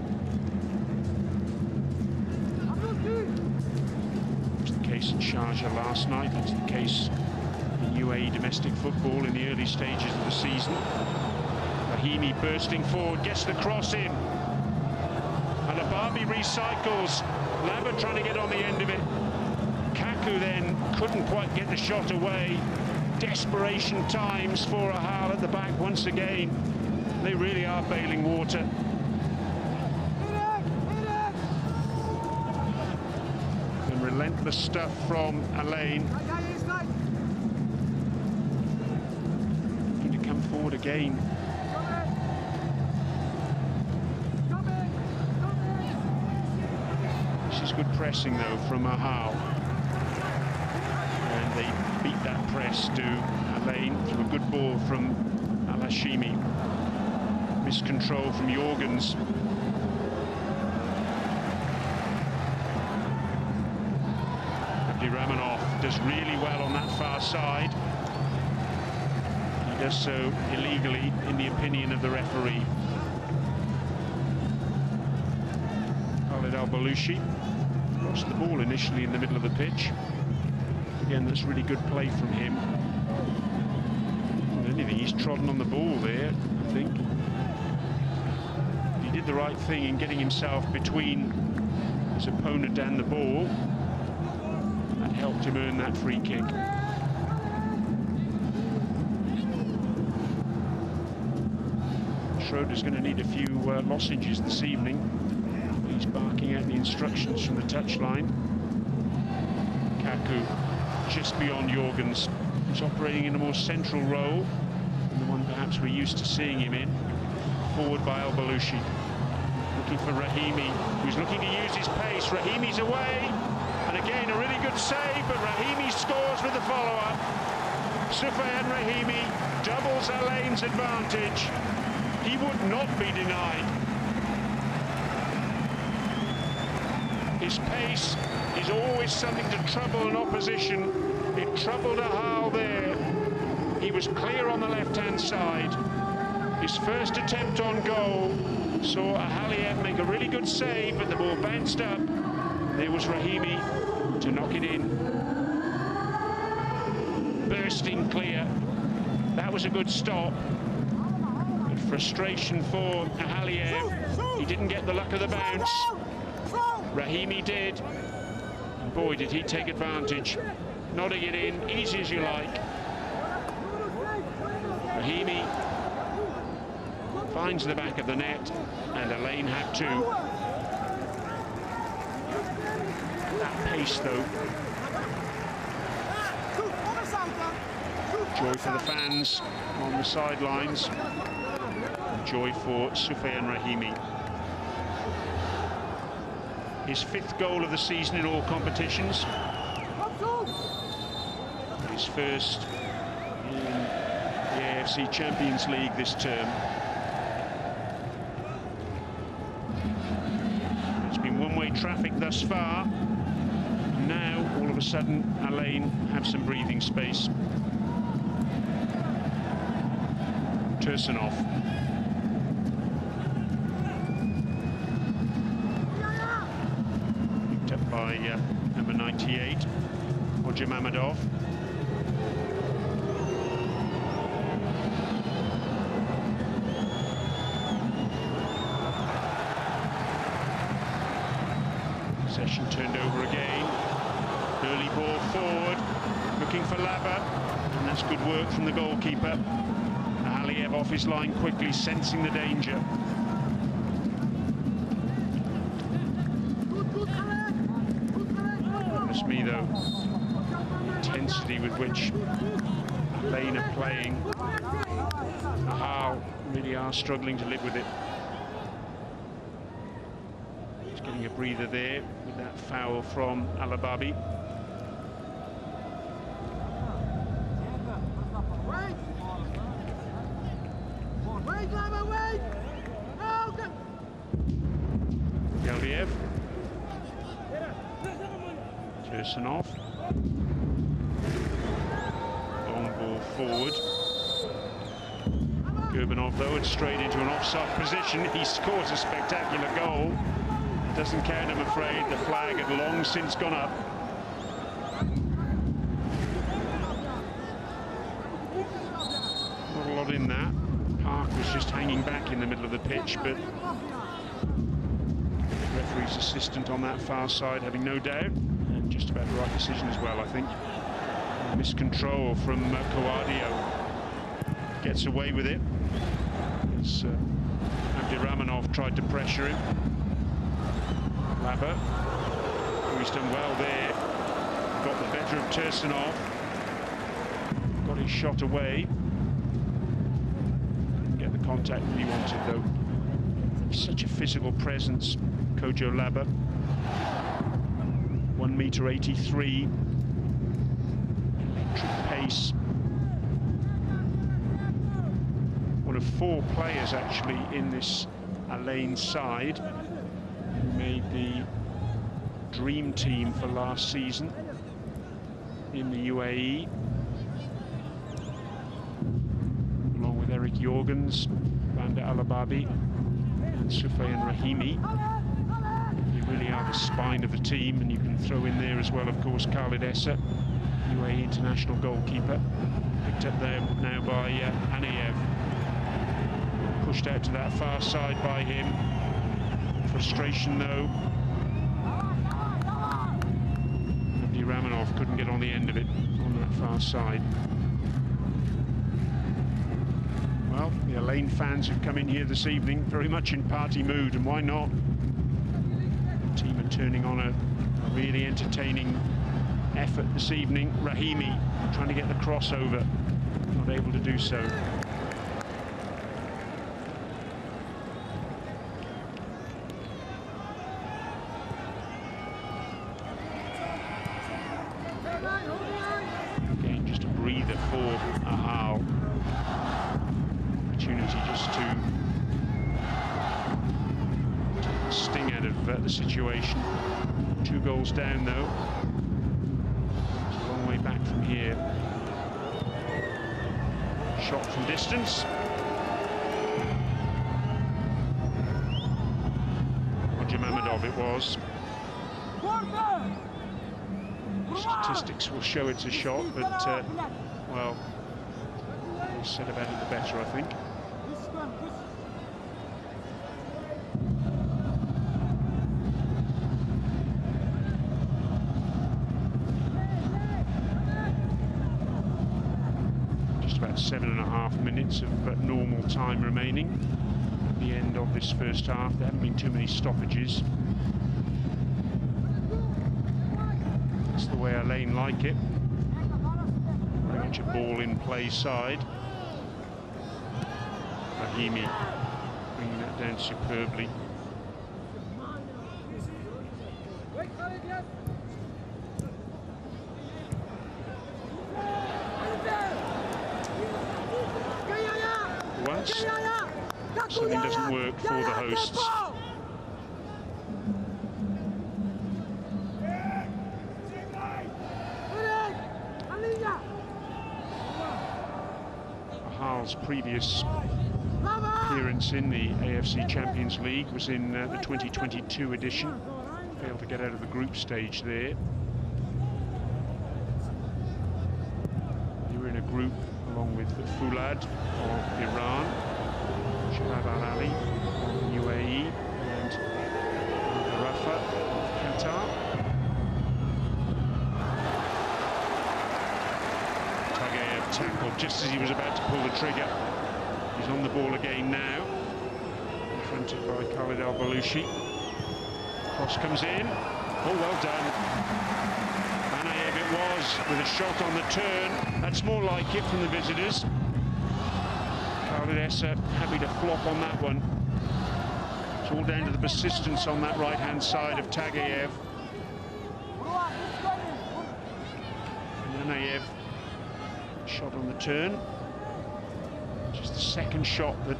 [SPEAKER 1] It was the case in Sharjah last night. It's the case in UAE domestic football in the early stages of the season. Rahimi bursting forward, gets the cross in. And Ababi recycles. Labba trying to get on the end of it. Kaku then couldn't quite get the shot away. Desperation times for Ahal at the back once again. They really are bailing water. And relentless stuff from Alain. Looking to come forward again. This is good pressing though from Ahal. And they beat that press to Alain through a good ball from Al-Hashimi. Miscontrol from Jorgens. Ramanov does really well on that far side. He does so illegally, in the opinion of the referee. Khalid Al-Balushi lost the ball initially in the middle of the pitch. Again, that's really good play from him. If anything, he's trodden on the ball there, I think. He did the right thing in getting himself between his opponent and the ball. Helped him earn that free kick. Schroeder's going to need a few lozenges this evening. He's barking out the instructions from the touchline. Kaku just beyond Jorgens. He's operating in a more central role than the one perhaps we're used to seeing him in. Forward by Al-Balushi. Looking for Rahimi, who's looking to use his pace. Rahimi's away. And again, a really good save, but Rahimi scores with the follow-up. Soufiane Rahimi doubles Alain's advantage. He would not be denied. His pace is always something to trouble an opposition. It troubled Ahal there. He was clear on the left-hand side. His first attempt on goal saw Ahaliev make a really good save, but the ball bounced up. There was Rahimi to knock it in. Bursting clear. That was a good stop. But frustration for Ahaliev. He didn't get the luck of the bounce. Rahimi did. And boy, did he take advantage. Nodding it in, easy as you like. Rahimi finds the back of the net, and Alain had two. That pace though. Joy for the fans on the sidelines. Joy for Soufiane Rahimi. His 5th goal of the season in all competitions. His first in the AFC Champions League this term. It's been one-way traffic thus far. Now, all of a sudden, Alain have some breathing space. Tursunov. Picked up by number 98, Roger Mamadov. Possession turned over again. Early ball forward, looking for Labba, and that's good work from the goalkeeper. Ahaliev off his line quickly, sensing the danger. Goodness me though, the intensity with which Alain are playing. Ahal really are struggling to live with it. He's getting a breather there with that foul from Alababi. Geldiev. Tursunov. Long ball forward. Gurbanov, though, had strayed into an offside position. He scores a spectacular goal. Doesn't count, I'm afraid. The flag had long since gone up. Not a lot in that. Park was just hanging back in the middle of the pitch, but the referee referee's assistant on that far side having no doubt, and just about the right decision as well, I think. Miscontrol from Koadio. Gets away with it as Abdirahmanov tried to pressure him. Labber, he's done well there, got the better of Tursunov, got his shot away. Didn't get the contact that he wanted though. Such a physical presence, Kojo Labber. 1m83, electric pace. One of 4 players actually in this Alain side who made the dream team for last season in the UAE, along with Eric Jorgens, Banda Alababi and Soufiane Rahimi. They really are the spine of the team, and you can throw in there as well, of course, Khalid Essa, UAE international goalkeeper, picked up there now by Anayev. Pushed out to that far side by him. Frustration though. Abdirahmanov couldn't get on the end of it on that far side. Well, the Alain fans who've come in here this evening very much in party mood, and why not? The team are turning on a really entertaining effort this evening. Rahimi trying to get the crossover, not able to do so. Again, just a breather for Ahal. Opportunity just to take the sting out of the situation. 2 goals down though. It's a long way back from here. Shot from distance. Roger Mamedov it was. Statistics will show it's a shot, but well, the more said about it the better, I think. Just about 7.5 minutes of normal time remaining at the end of this first half. There haven't been too many stoppages. That's the way Alain like it. Very much a ball in play side. Rahimi bringing that down superbly. Once something doesn't work for the hosts. Ahal's previous appearance in the AFC Champions League was in the 2022 edition. Failed to get out of the group stage there. They were in a group along with Fulad of Iran, Shabab Al-Ali of the UAE, and Rafa of Qatar. Tackled just as he was about to pull the trigger. He's on the ball again now, confronted by Khalid Al-Balushi. Cross comes in. Oh, well done. Anayev it was, with a shot on the turn. That's more like it from the visitors. Khalid Essa happy to flop on that one. It's all down to the persistence on that right-hand side of Tagayev. And Anayev, shot on the turn. Just the second shot that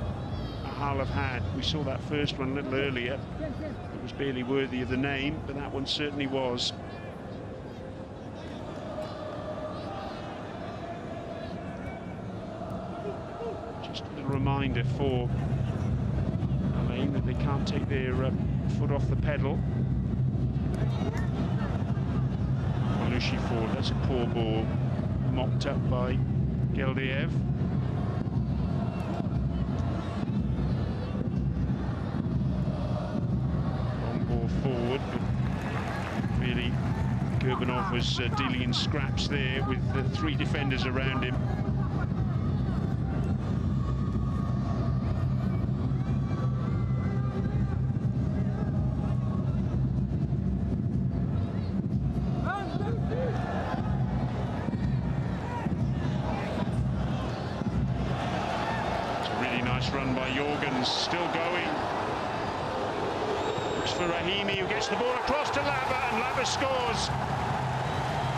[SPEAKER 1] Ahal have had. We saw that first one a little earlier. It was barely worthy of the name, but that one certainly was. Just a little reminder for Alain that they can't take their foot off the pedal. Balushi forward, that's a poor ball. Mopped up by Geldiev. Long ball forward, but really Gurbanov was dealing in scraps there with the 3 defenders around him. Run by Jorgens, still going. Looks for Rahimi, who gets the ball across to Laba, and Laba scores.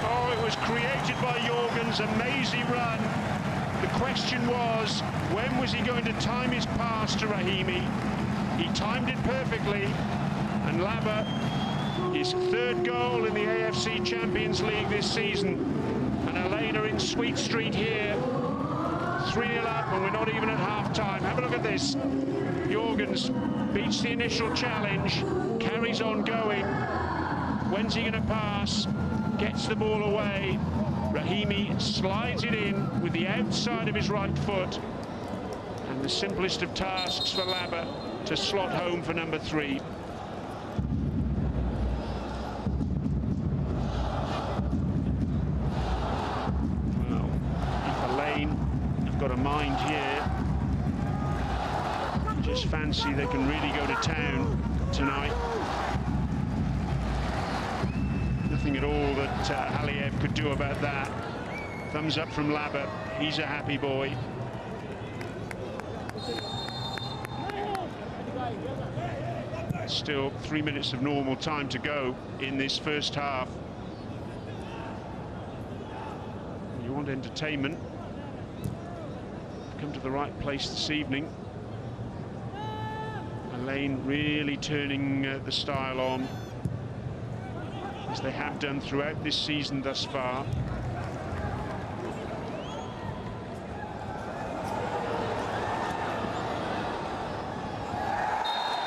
[SPEAKER 1] Oh, it was created by Jorgens, amazing run. The question was, when was he going to time his pass to Rahimi? He timed it perfectly, and Laba, his 3rd goal in the AFC Champions League this season. And Elena in Sweet Street here. 3-0 up, and we're not even at half-time. Have a look at this. Jorgens beats the initial challenge, carries on going. When's he going to pass? Gets the ball away. Rahimi slides it in with the outside of his right foot. And the simplest of tasks for Laba to slot home for number 3. Well, if Elaine got a mind here, just fancy they can really go to town tonight. Nothing at all that Ahal could do about that. Thumbs up from Laba, he's a happy boy. Still 3 minutes of normal time to go in this first half. You want entertainment, come to the right place this evening. Elaine really turning the style on, as they have done throughout this season thus far.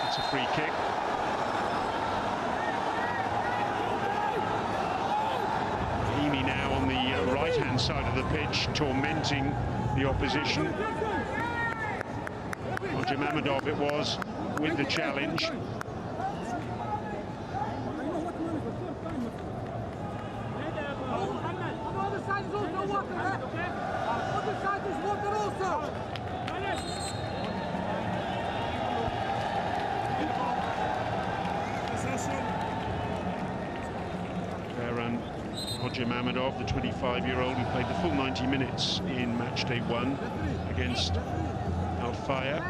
[SPEAKER 1] It's a free kick. Rahimi now on the right-hand side of the pitch, tormenting the opposition. Roger Mammadov it was with the challenge.
[SPEAKER 2] On the other side is also water. On the other side is water also.
[SPEAKER 1] Fair run. Roger Mammadov, the 25-year-old who played the full 90 minutes in match day 1 against Al Fayed.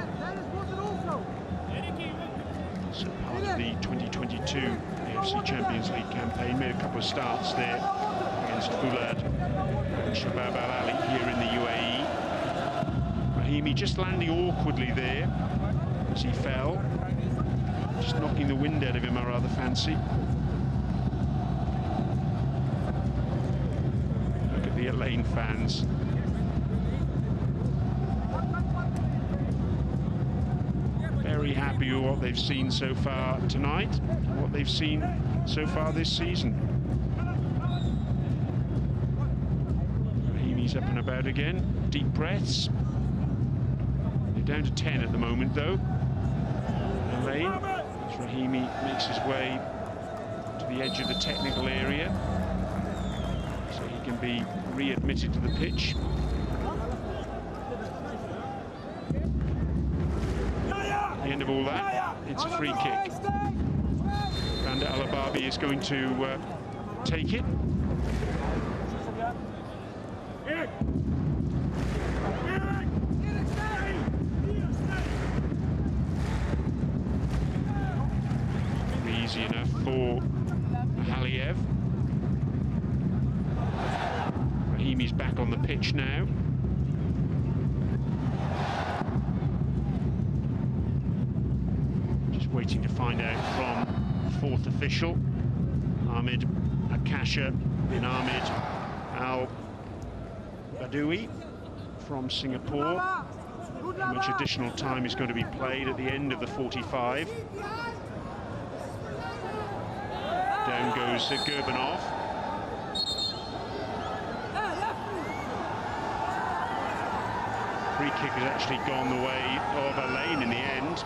[SPEAKER 1] So part of the 2022 AFC Champions League campaign, made a couple of starts there against Fulad and Shabab Al Ali here in the UAE. Rahimi just landing awkwardly there as he fell, just knocking the wind out of him, I rather fancy. Look at the Elaine fans. Very happy with what they've seen so far tonight, what they've seen so far this season. Rahimi's up and about again, deep breaths. They're down to 10 at the moment though. Elaine, as Rahimi makes his way to the edge of the technical area, so he can be readmitted to the pitch. The end of all that, it's a free kick. Randa Alababi is going to take it. Easy enough for Ahal. Rahimi's back on the pitch now. Waiting to find out from the 4th official, Ahmed Akasha bin Ahmed Al Badoui from Singapore. How much additional time is going to be played at the end of the 45? Down goes Gurbanov. Free kick has actually gone the way of Elaine in the end.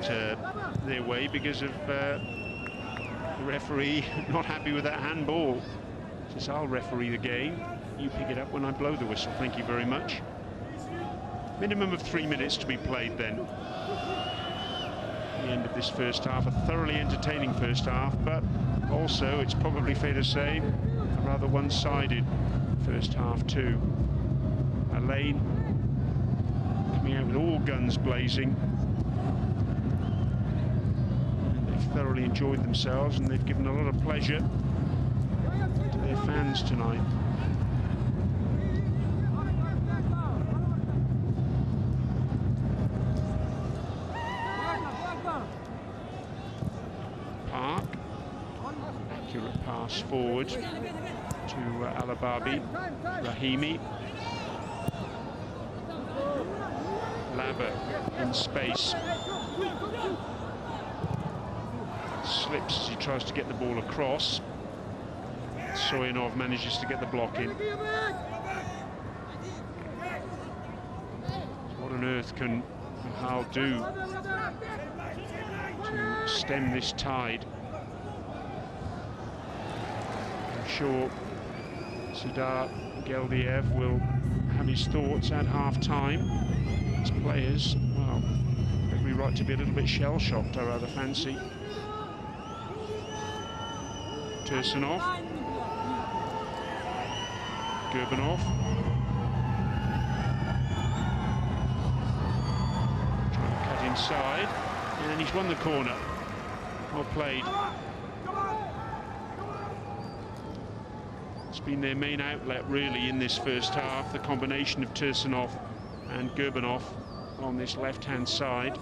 [SPEAKER 1] their way because of the referee not happy with that handball. Says, I'll referee the game. You pick it up when I blow the whistle. Thank you very much. Minimum of 3 minutes to be played then. The end of this first half, a thoroughly entertaining first half, but also, it's probably fair to say, a rather one-sided first half too. Ahal coming out with all guns blazing. And they've thoroughly enjoyed themselves, and they've given a lot of pleasure to their fans tonight. Accurate pass forward to Alababi, Rahimi, Labba in space, slips as he tries to get the ball across. Soyanov manages to get the block in. What on earth can Ahal do to stem this tide? I'm sure Sidar Geldiev will have his thoughts at half-time. His players, well, every right to be a little bit shell-shocked, I rather fancy. Tursunov, Gurbanov, trying to cut inside, and he's won the corner. Well played. It's been their main outlet really in this first half, the combination of Tursunov and Gurbanov on this left-hand side.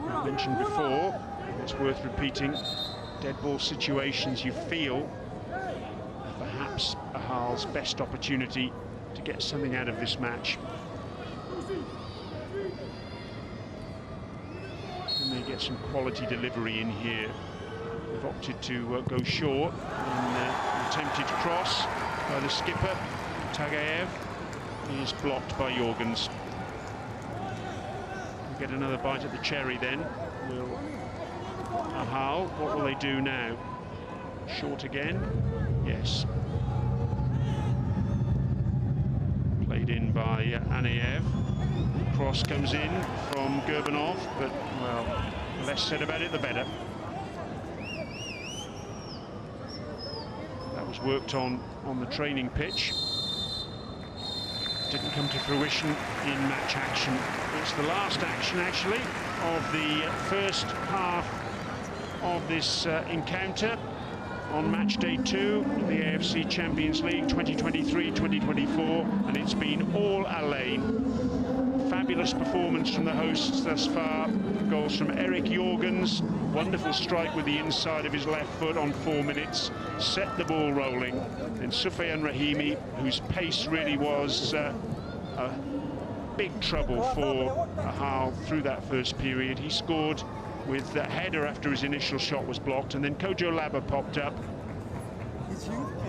[SPEAKER 1] I mentioned before, it's worth repeating, dead ball situations you feel perhaps Ahal's best opportunity to get something out of this match. And they get some quality delivery in here. They've opted to go short, and attempted cross by the skipper, Tagayev. He is blocked by Jorgens. We'll get another bite at the cherry then. Will Ahal, what will they do now? Short again? Yes. Played in by Anayev. Cross comes in from Gurbanov, but, well, less said about it, the better. That was worked on the training pitch. Didn't come to fruition in match action. It's the last action, actually, of the first half of this encounter on match day 2 of the AFC Champions League 2023-2024, and it's been all Ahal. Fabulous performance from the hosts thus far. Goals from Eric Jorgens, wonderful strike with the inside of his left foot on 4 minutes, set the ball rolling. And Soufiane Rahimi, whose pace really was a big trouble for Ahal through that first period. He scored with a header after his initial shot was blocked, and then Kojo Labba popped up.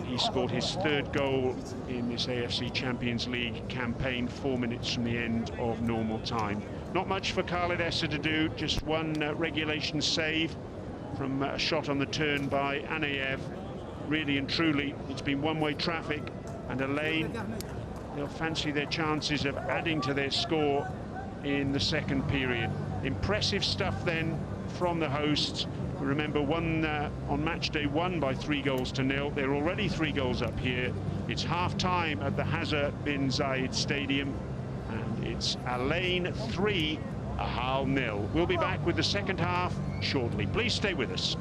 [SPEAKER 1] He scored his 3rd goal in this AFC Champions League campaign 4 minutes from the end of normal time. Not much for Khaled Essa to do, just one regulation save from a shot on the turn by Anayev. Really and truly, it's been one-way traffic, and Ahal, they'll fancy their chances of adding to their score in the second period. Impressive stuff then from the hosts. Remember, won on match day 1 by 3-0. They're already 3 goals up here. It's half-time at the Hazza bin Zayed Stadium, and it's Ahal 3, Ahal 0. We'll be back with the second half shortly. Please stay with us.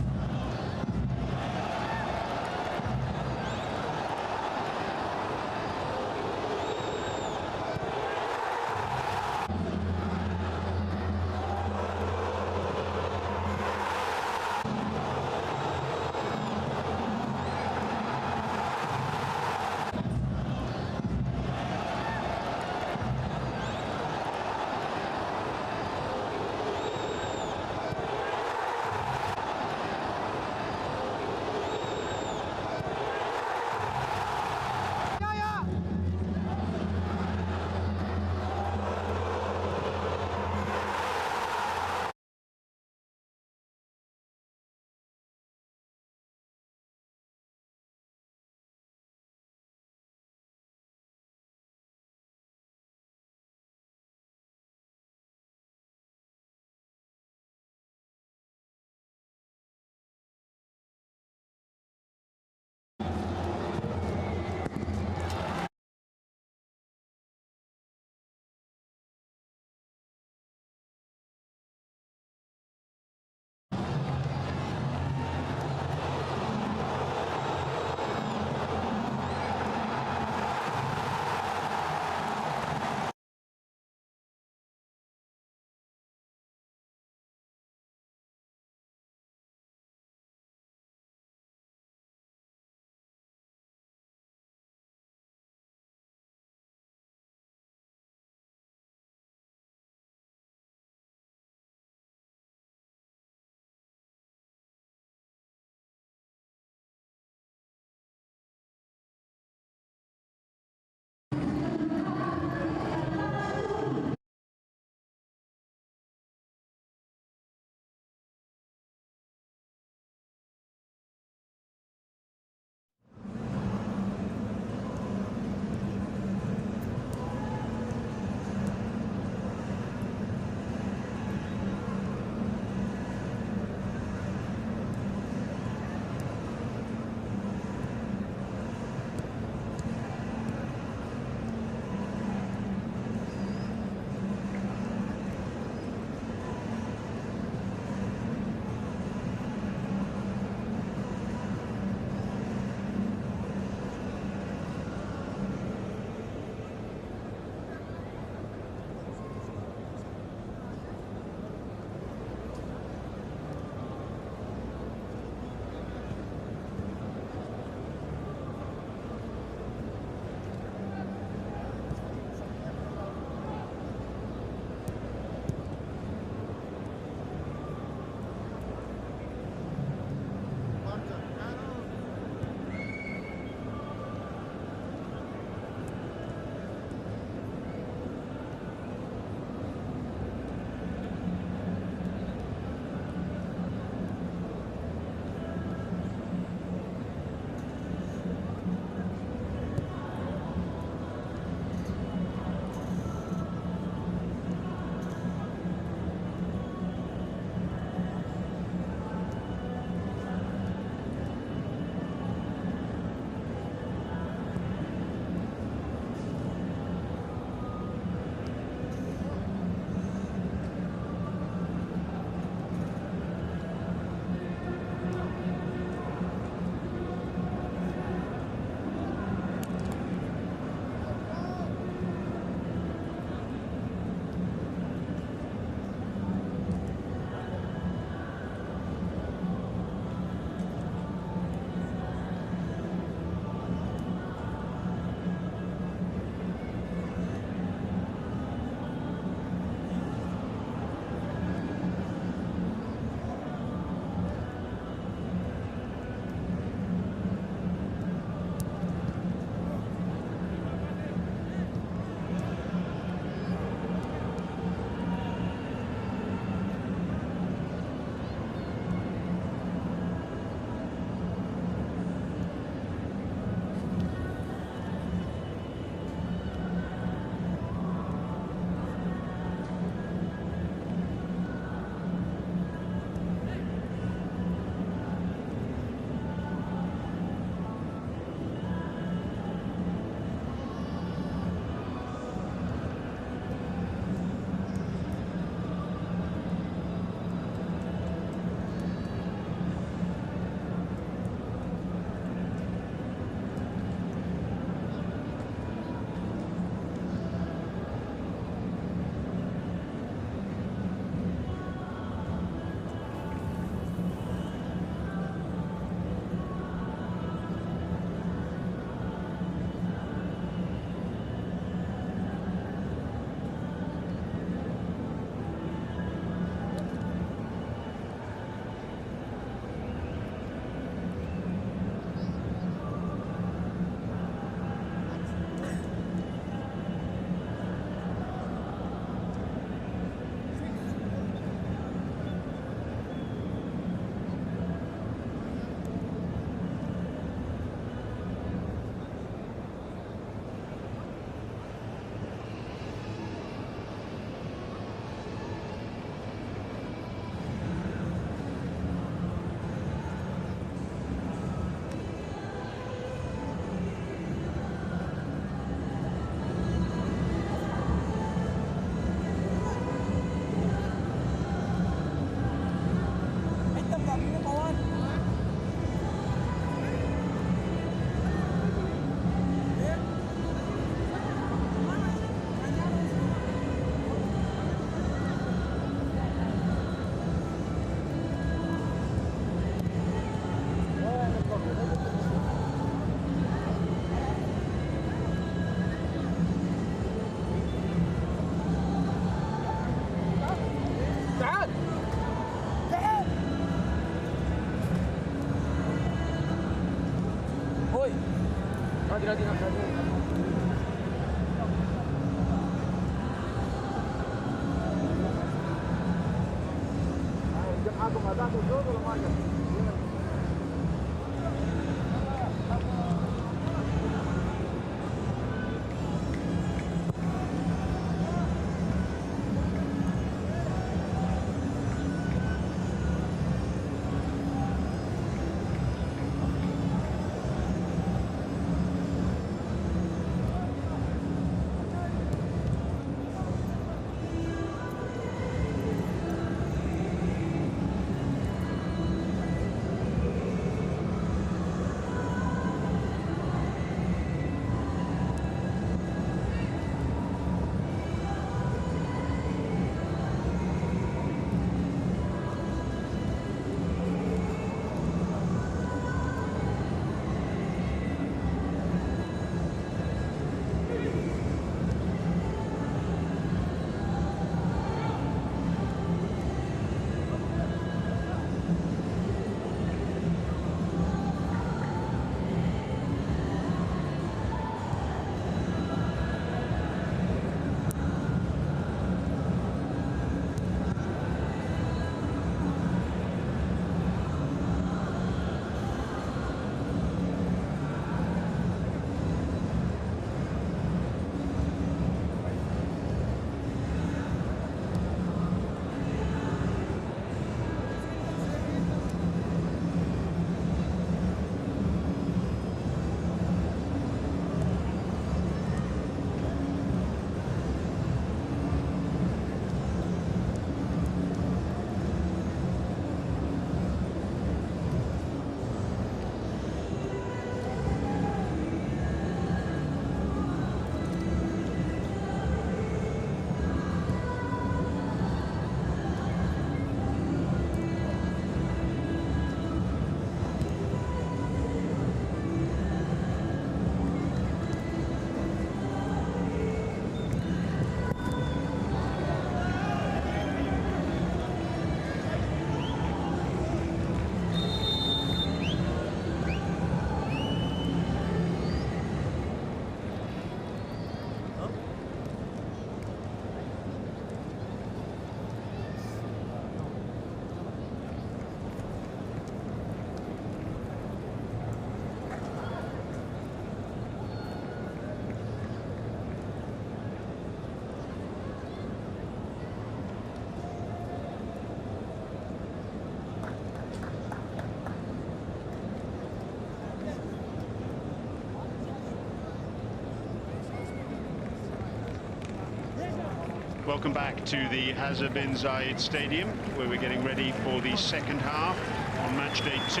[SPEAKER 1] Welcome back to the Hazza bin Zayed Stadium, where we're getting ready for the second half on match day 2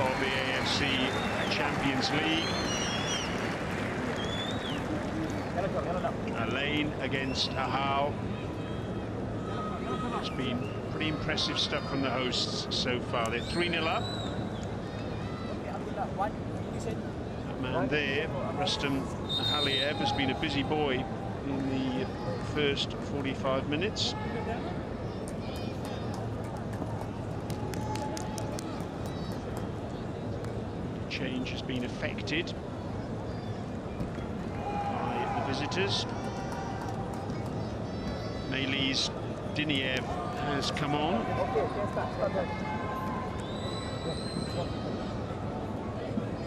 [SPEAKER 1] of the AFC Champions League. Lane against Ahal. It's been pretty impressive stuff from the hosts so far. They're 3-0 up. That man there, Rustam Ahaliev, has been a busy boy in the first 45 minutes. Change has been affected by the visitors. Meili's Diniev has come on.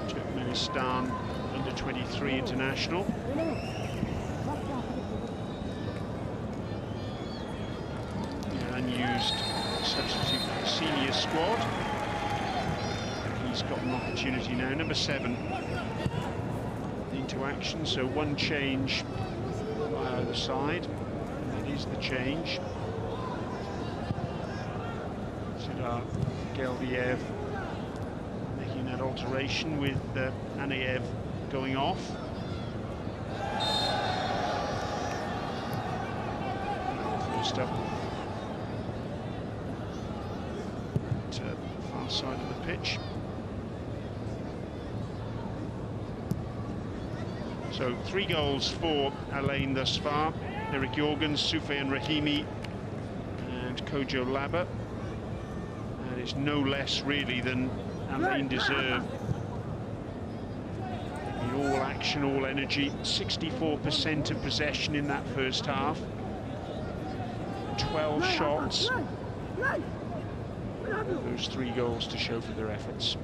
[SPEAKER 1] Turkmenistan under-23 international. Unused substitute for the senior squad. He's got an opportunity now. Number 7 into action, so one change by either side. And that is the change. Sidar Geldiev making that alteration with Anayev going off. First up, far side of the pitch. So 3 goals for Alain thus far. Eric Jorgens, Soufiane Rahimi and Kojo Laba. And it's no less really than Alain deserved. All action, all energy, 64% of possession in that first half. 12 shots. Those 3 goals to show for their efforts.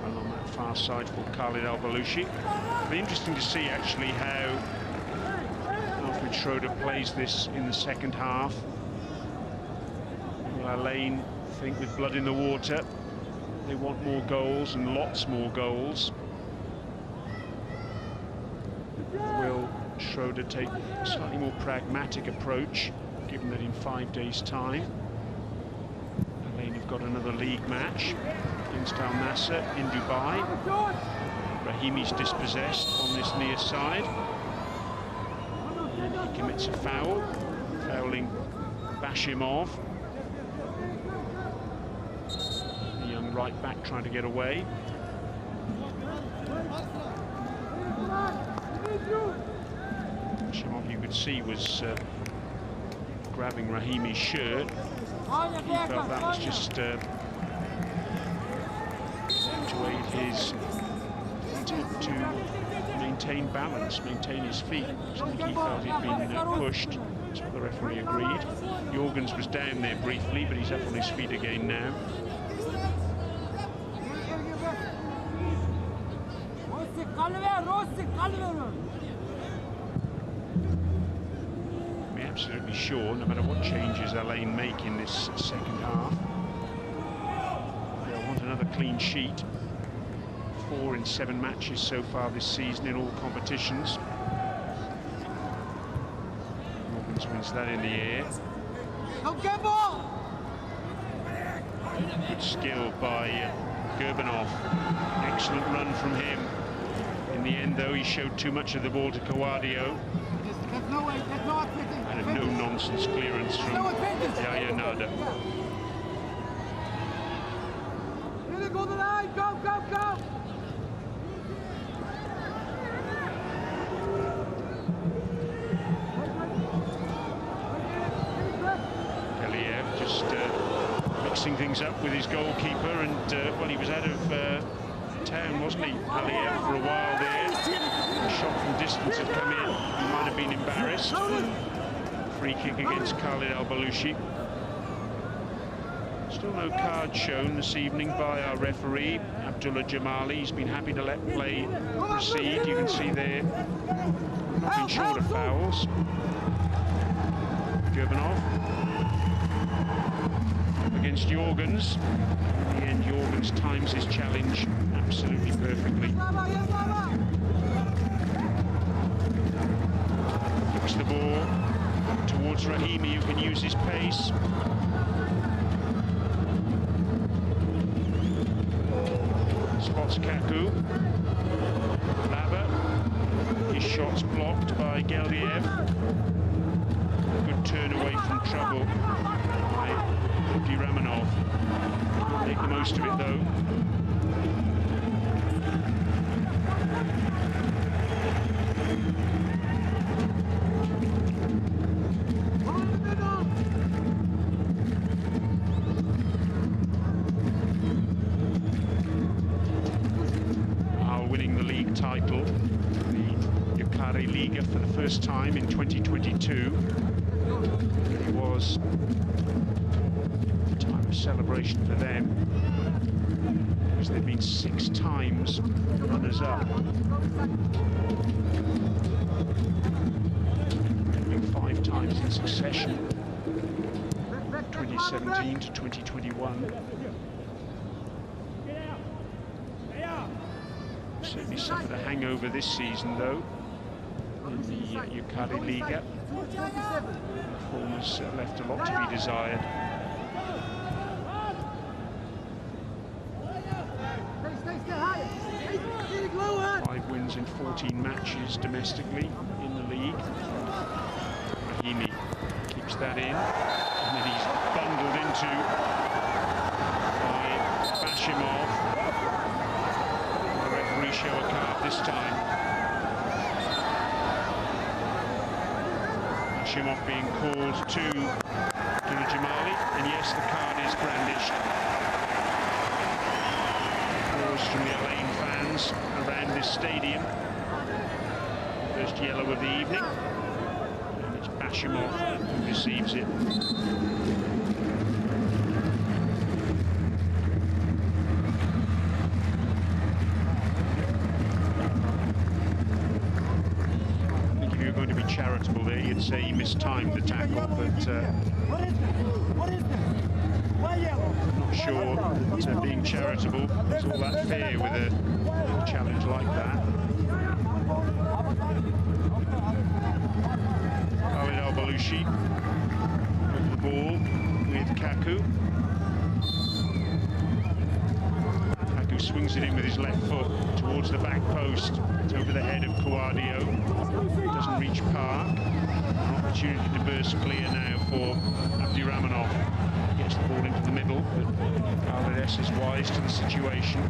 [SPEAKER 1] And on that far side for Khalid Al-Balushi. It'll be interesting to see actually how Alfred Schroeder plays this in the second half. Lane, I think, with blood in the water, they want more goals and lots more goals. Will Schroeder take a slightly more pragmatic approach, given that in 5 days' time, Lane have got another league match against Al Nassr in Dubai. Rahimi's dispossessed on this near side. And he commits a foul, fouling Bashimov. Right back trying to get away. Shimon, you could see, was grabbing Rahimi's shirt. He felt that was just to aid his attempt to maintain balance, maintain his feet. I think he felt he'd been pushed. That's what the referee agreed. Jorgens was down there briefly, but he's up on his feet again now. Be absolutely sure, no matter what changes Alain make in this second half, they'll want another clean sheet. 4 in 7 matches so far this season in all competitions. Jorgens wins that in the air. Good skill by Gerbanov. Excellent run from him. In the end, though, he showed too much of the ball to Kawadio. And a no-nonsense clearance from Yaya Nada.
[SPEAKER 2] Go the line, go, go, go!
[SPEAKER 1] Kaliev just mixing things up with his goalkeeper, and well, he was out of town, wasn't he, Kaliev, for a while there. A shot from distance had come in. He might have been embarrassed. Free kick against Khalid Al-Balushi. Still no card shown this evening by our referee, Abdullah Jamali. He's been happy to let play proceed. You can see there, not been short of fouls. Gerbanov against Jorgens. In the end, Jorgens times his challenge absolutely perfectly. Flicks the ball towards Rahimi, who can use his pace. Spots Kaku. Laba. His shot's blocked by Geldiev. Good turn away from trouble by Ramanov. Make the most of it, though. Ahal winning the league title, the Yukari Liga, for the first time in 2022. It was a time of celebration for them, because they've been 6 times runners-up. 5 times in succession, 2017 to 2021. Certainly suffered a hangover this season, though, in the Yukari Liga. Performance left a lot to be desired. 5 wins in 14 matches domestically in the league. Rahimi keeps that in, and then he's bundled into by Bashimov. The referee show a card this time. Bashimov being called to Jamali, and yes, the card is brandished. Applause from the Ahal fans around this stadium. First yellow of the evening. And it's Bashimov who receives it. Going to be charitable there, you'd say he mistimed the tackle, but I'm not sure that being charitable is all that fair with a challenge like that. Ahal Balushi over the ball with Kaku. Kaku swings it in with his left foot towards the back post. It's over the head of Kouadio. Doesn't reach Park. An opportunity to burst clear now for Abdirahmanov. Gets the ball into the middle, but Alvarez is wise to the situation.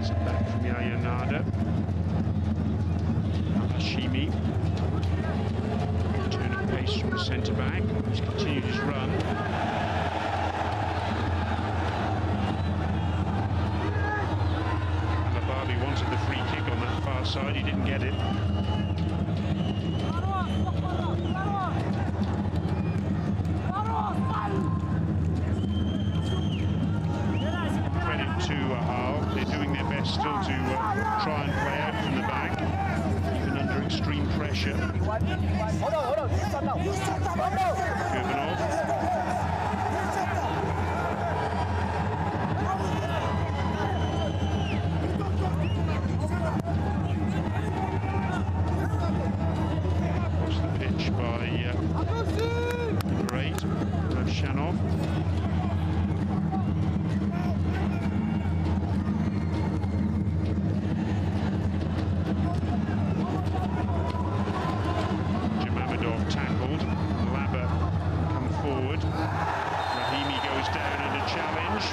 [SPEAKER 1] It's back from Yayanada. Hashimi. Turn of pace from the centre back. He's continued his run. Alababi wanted the free kick on that far side. He didn't get it. To Ahal, they're doing their best still to try and play out from the back, even under extreme pressure. Gurbanov. Across the pitch by great Shanov. Tackled, Laba come forward, Rahimi goes down under challenge,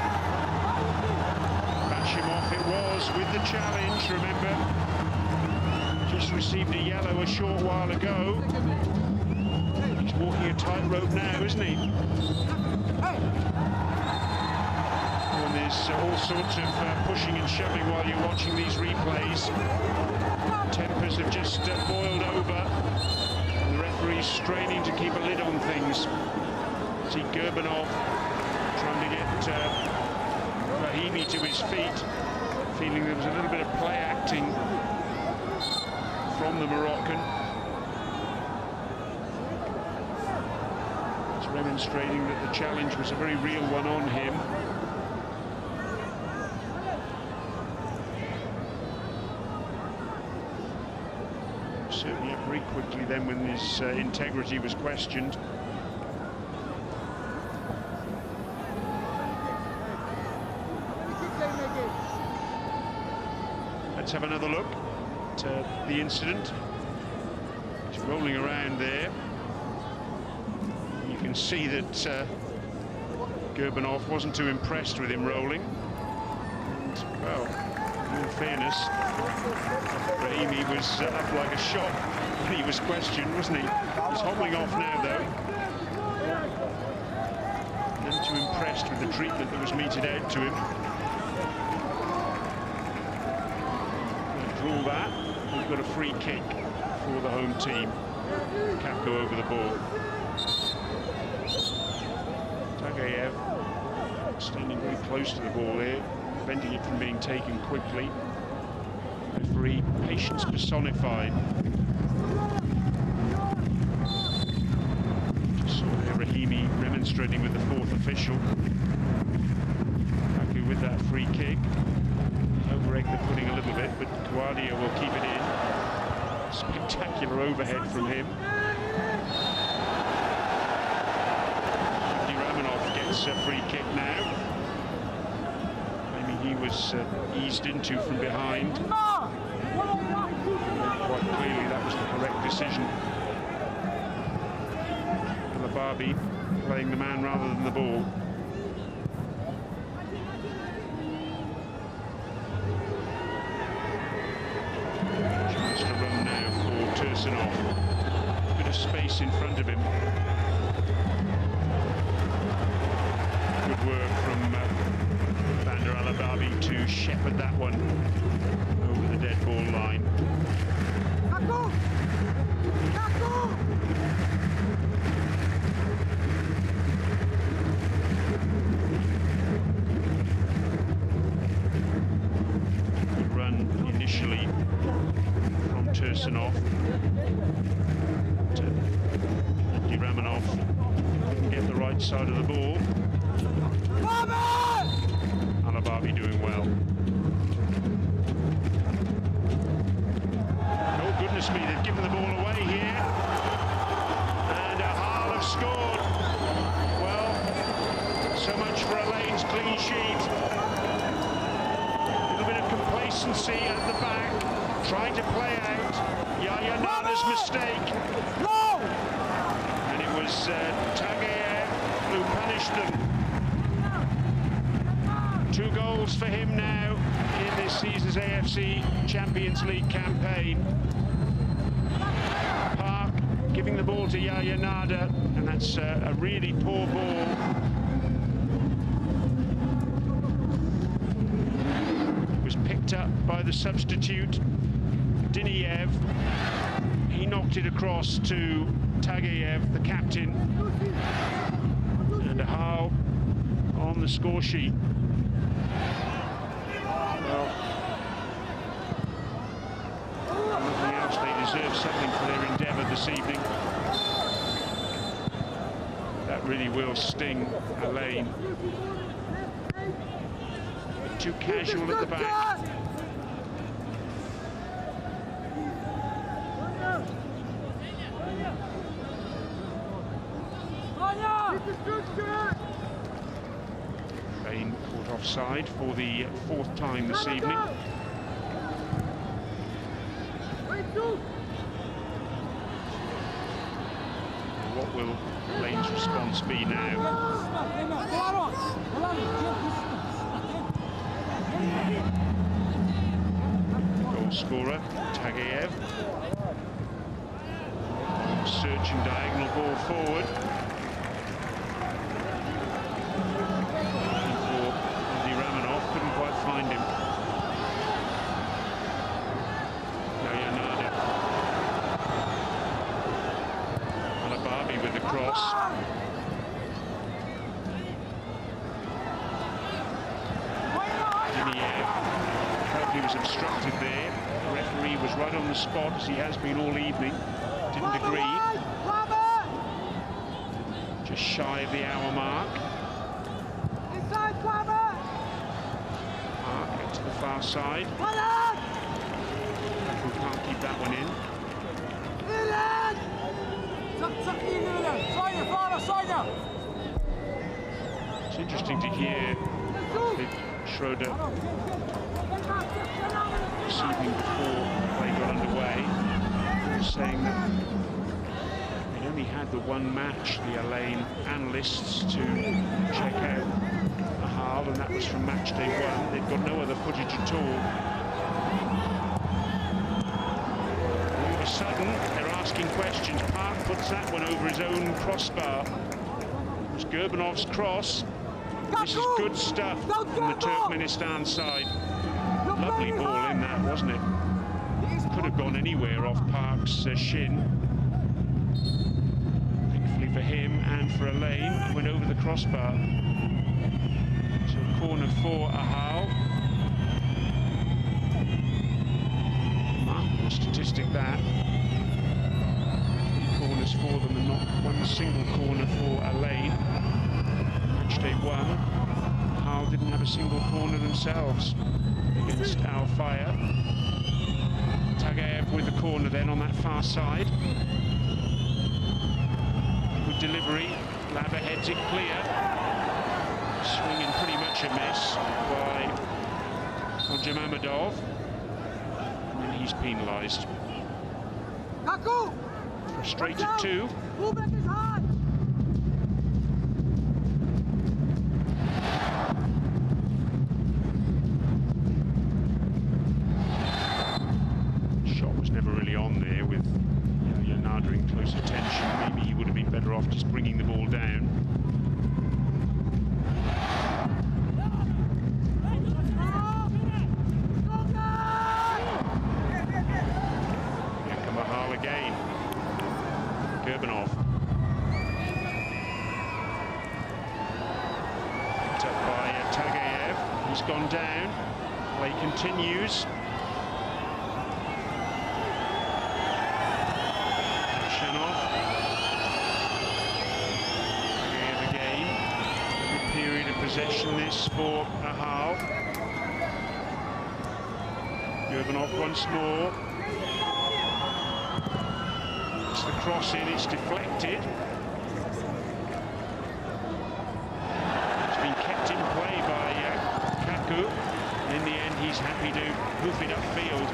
[SPEAKER 1] Bashimov it was with the challenge, remember, just received a yellow a short while ago, he's walking a tightrope now, isn't he? And there's all sorts of pushing and shoving while you're watching these replays, tempers have just boiled over. Referee's straining to keep a lid on things. See Gurbanov trying to get Rahimi to his feet, feeling there was a little bit of play acting from the Moroccan. It's demonstrating that the challenge was a very real one on him. Certainly up very quickly then when his integrity was questioned. Let's have another look at the incident. He's rolling around there. You can see that Gurbanov wasn't too impressed with him rolling. And, well, in fairness, Rahimi was up like a shot when he was questioned, wasn't he? He's hobbling off now, though. Not too impressed with the treatment that was meted out to him. Draw that. We've got a free kick for the home team. Kaku over the ball. Tagayev standing very close to the ball here, preventing it from being taken quickly. Referee, patience personified. Just saw there Rahimi remonstrating with the fourth official. Kaku with that free kick. Over-egg the pudding a little bit, but Kouadio will keep it in. Spectacular overhead from him. Gets a free kick now. Maybe he was eased into from behind. Quite clearly that was the correct decision. Al-Ababi playing the man rather than the ball. Chance to run now for Tursunov. Bit of space in front of him. Work from Vander Al-Ababi to shepherd that one over the dead ball line. Good run initially from Tursunov. Andy Ramanov didn't get the right side of the ball. Al-Ababi doing well. Oh goodness me, they've given the ball away here. And Ahal have scored. Well, so much for Elaine's clean sheet. A little bit of complacency at the back, trying to play out Yahya Nada's mistake. And it was TKM who punished them. 2 goals for him now in this season's AFC Champions League campaign. Park giving the ball to Yahya Nada, and that's a really poor ball. It was picked up by the substitute, Diniev. He knocked it across to Tageyev, the captain. And Ahal on the score sheet. Well, nothing else, they deserve something for their endeavour this evening. That really will sting Elaine. But too casual at the back. Elaine caught offside for the 4th time this evening. What will Elaine's response be now? Goal scorer, Tageyev. Searching diagonal ball forward. Couldn't quite find him. Yahya Nada. Al-Ababi with the cross. Diniev felt he was obstructed there. The referee was right on the spot, as he has been all evening. Didn't agree. Just shy of the hour mark. To the far side. We can't keep that one in. It's interesting to hear Schroeder this evening before play got underway, saying that they only had the one match, the Elaine analysts, to check out Ahal, and that was from match day 1. They've got no other footage at all. All of a sudden, they're asking questions. Park puts that one over his own crossbar. It was Gerbanov's cross. This is good stuff from the Turkmenistan side. Lovely ball in that, wasn't it? Could have gone anywhere off Park's shin. Thankfully for him and for Elaine, it went over the crossbar. So corner for Ahal. Remarkable statistic that. 3 corners for them and not one single corner for Elaine. Match day 1. Ahal didn't have a single corner themselves against Al Fire. Tageyev with the corner then on that far side. Good delivery. Labba heads it clear. Swinging pretty much a miss by Hodjamamadov. And then he's penalised. Frustrated too.
[SPEAKER 2] Fullback is high.
[SPEAKER 1] Shot was never really on there with Yanada in close attention. Maybe he would have been better off just bringing the ball down. Here come Ahal again. Gerbenov. Picked up by Tagayev. He's gone down. Play continues. Shanov. Tagayev again. Good period of possession this for Ahal. Gerbenov once more. The cross in, it's deflected. It's been kept in play by Kaku. In the end, he's happy to hoof it upfield.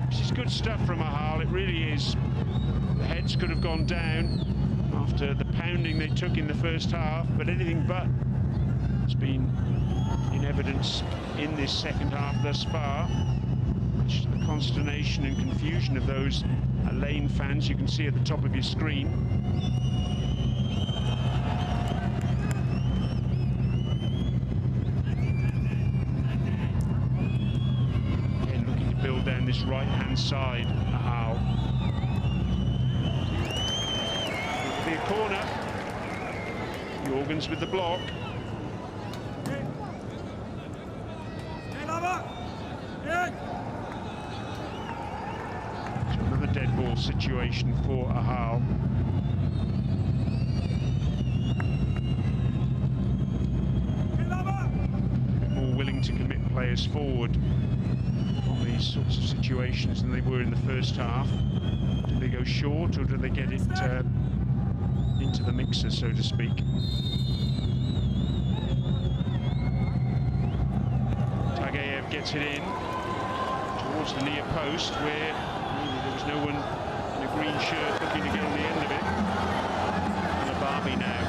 [SPEAKER 1] This is good stuff from Ahal, it really is. The heads could have gone down after the pounding they took in the first half, but anything but. It's been in evidence in this second half thus far. The consternation and confusion of those Lane fans you can see at the top of your screen. Again, looking to build down this right-hand side. Ahal. It'll be a corner. Jorgens with the block. Dead ball situation for Ahal. More willing to commit players forward on these sorts of situations than they were in the first half. Do they go short or do they get it into the mixer, so to speak? Tagayev gets it in towards the near post where there was no one in a green shirt looking to get on the end of it. And Ababi now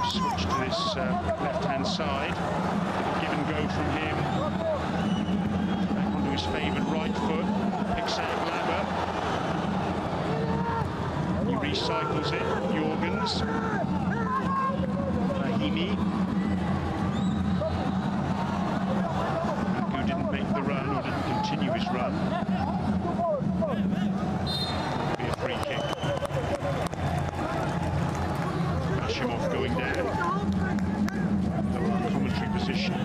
[SPEAKER 1] switch to this left-hand side. Give and go from him. Back onto his favoured right foot. Picks out Labba. He recycles it. Jorgens. Rahimi. Who didn't make the run or didn't continue his run. Be a free kick. Hashimov going down. Lower commentary position.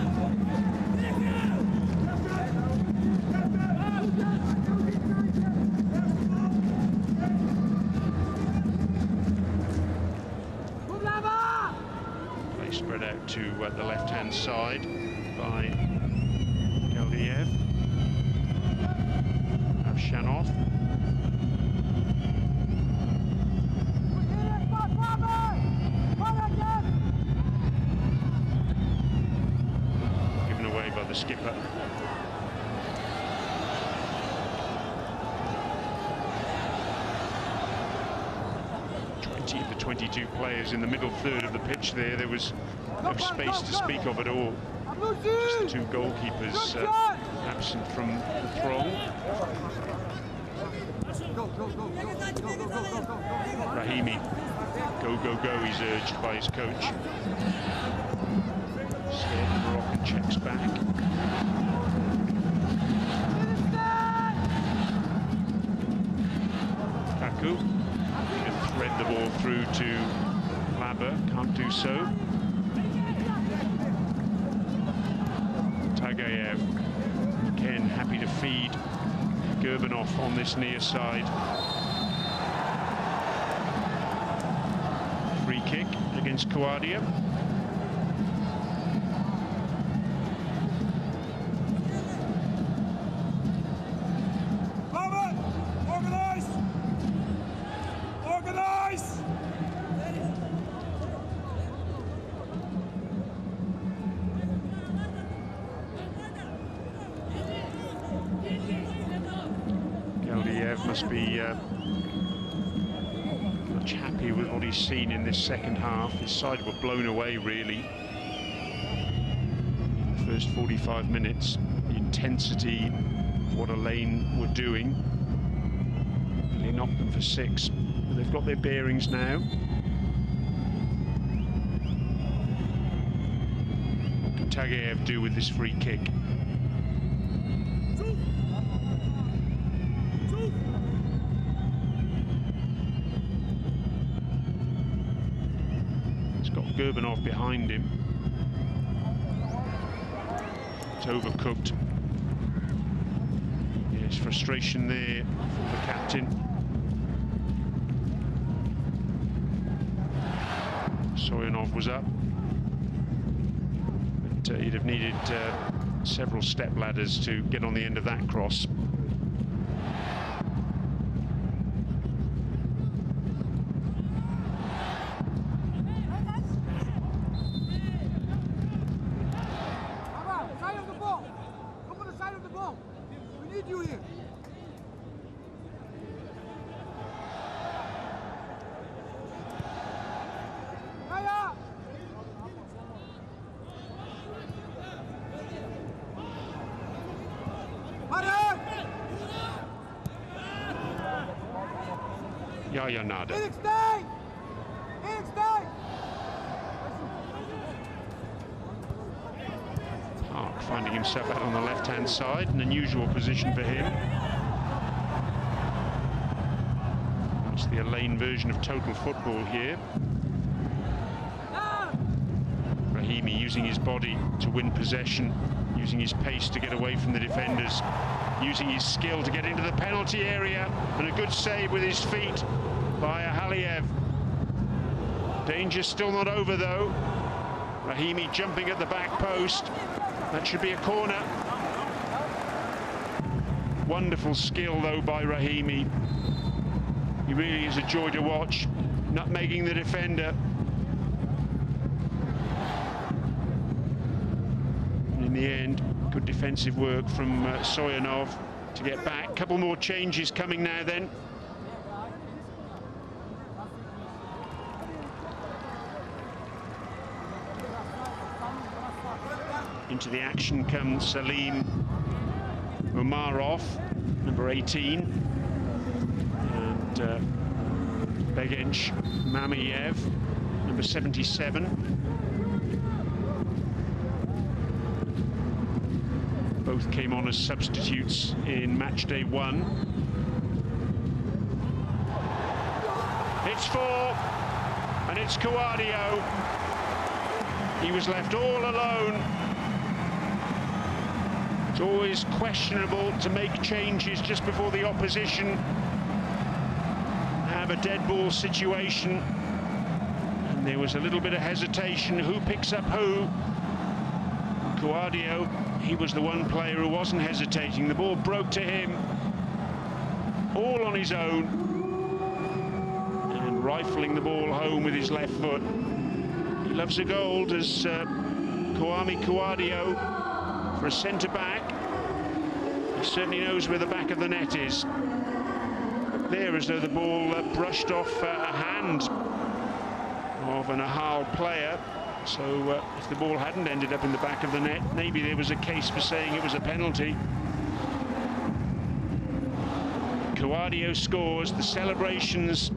[SPEAKER 1] Play spread out to the left-hand side by Geldiev. Avshanov. Given away by the skipper. Of the 22 players in the middle third of the pitch there was no space to speak of at all. Just the two goalkeepers absent from the throng. Rahimi, go, go, go, he's urged by his coach. Scared Moroccan checks back. Kaku. Thread the ball through to Labba, can't do so. Tagayev, again happy to feed Gerbenov on this near side. Free kick against Kouadia. Tageyev must be much happy with what he's seen in this second half. His side were blown away, really, in the first 45 minutes. The intensity of what Ahal were doing. They knocked them for 6. But they've got their bearings now. What can Tageyev do with this free kick? Gurbanov behind him. It's overcooked. There's frustration there from the captain. Soyanov was up, but he'd have needed several step ladders to get on the end of that cross. Nada. Park finding himself out on the left-hand side, an unusual position for him. It's the Ahal version of total football here. Rahimi using his body to win possession, using his pace to get away from the defenders, using his skill to get into the penalty area, and a good save with his feet by Ahal. Danger still not over, though. Rahimi jumping at the back post. That should be a corner. Wonderful skill, though, by Rahimi. He really is a joy to watch, nutmegging the defender. And in the end, good defensive work from Soyanov to get back. Couple more changes coming now, then. Into the action comes Salim Umarov, number 18, and Begench Mamayev, number 77. Both came on as substitutes in match day 1. It's 4, and it's Cuadio. He was left all alone. It's always questionable to make changes just before the opposition have a dead ball situation. And there was a little bit of hesitation. Who picks up who? Cuadio, he was the one player who wasn't hesitating. The ball broke to him, all on his own, and rifling the ball home with his left foot. He loves a goal, does Kwame Cuadio. For a centre-back, he certainly knows where the back of the net is. There, as though the ball brushed off a hand of an Ahal player. So if the ball hadn't ended up in the back of the net, maybe there was a case for saying it was a penalty. Cuadio scores. The celebrations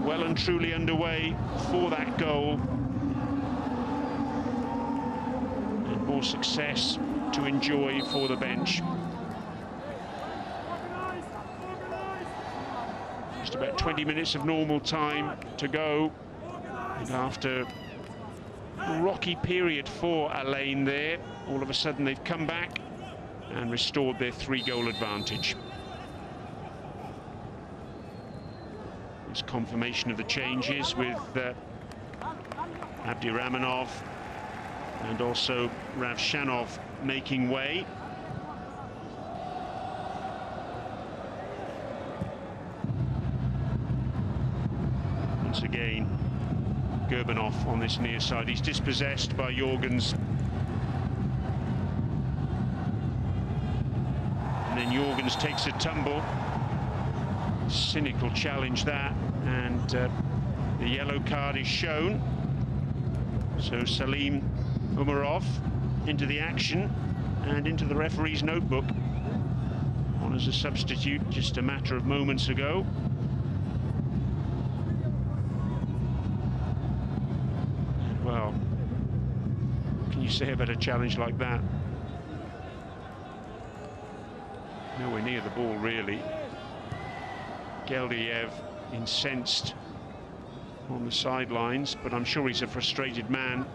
[SPEAKER 1] well and truly underway for that goal. More success to enjoy for the bench. Just about 20 minutes of normal time to go, and after a rocky period for Ahal there, all of a sudden they've come back and restored their 3-goal advantage. There's confirmation of the changes with Abdirahmanov and also Ravshanov making way. Once again, Gurbanov on this near side. He's dispossessed by Jorgens. And then Jorgens takes a tumble. Cynical challenge that, and the yellow card is shown. So Salim Umarov into the action and into the referee's notebook on as a substitute just a matter of moments ago. And well, what can you say about a challenge like that? Nowhere near the ball, really. Geldiev incensed on the sidelines, but I'm sure he's a frustrated man,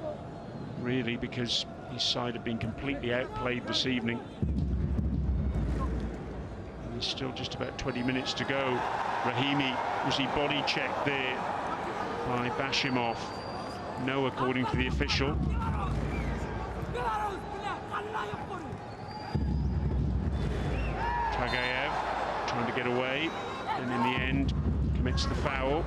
[SPEAKER 1] really, because his side have been completely outplayed this evening. And there's still just about 20 minutes to go. Rahimi, was he body checked there by Bashimov? No, according to the official. Tagayev trying to get away, and in the end commits the foul.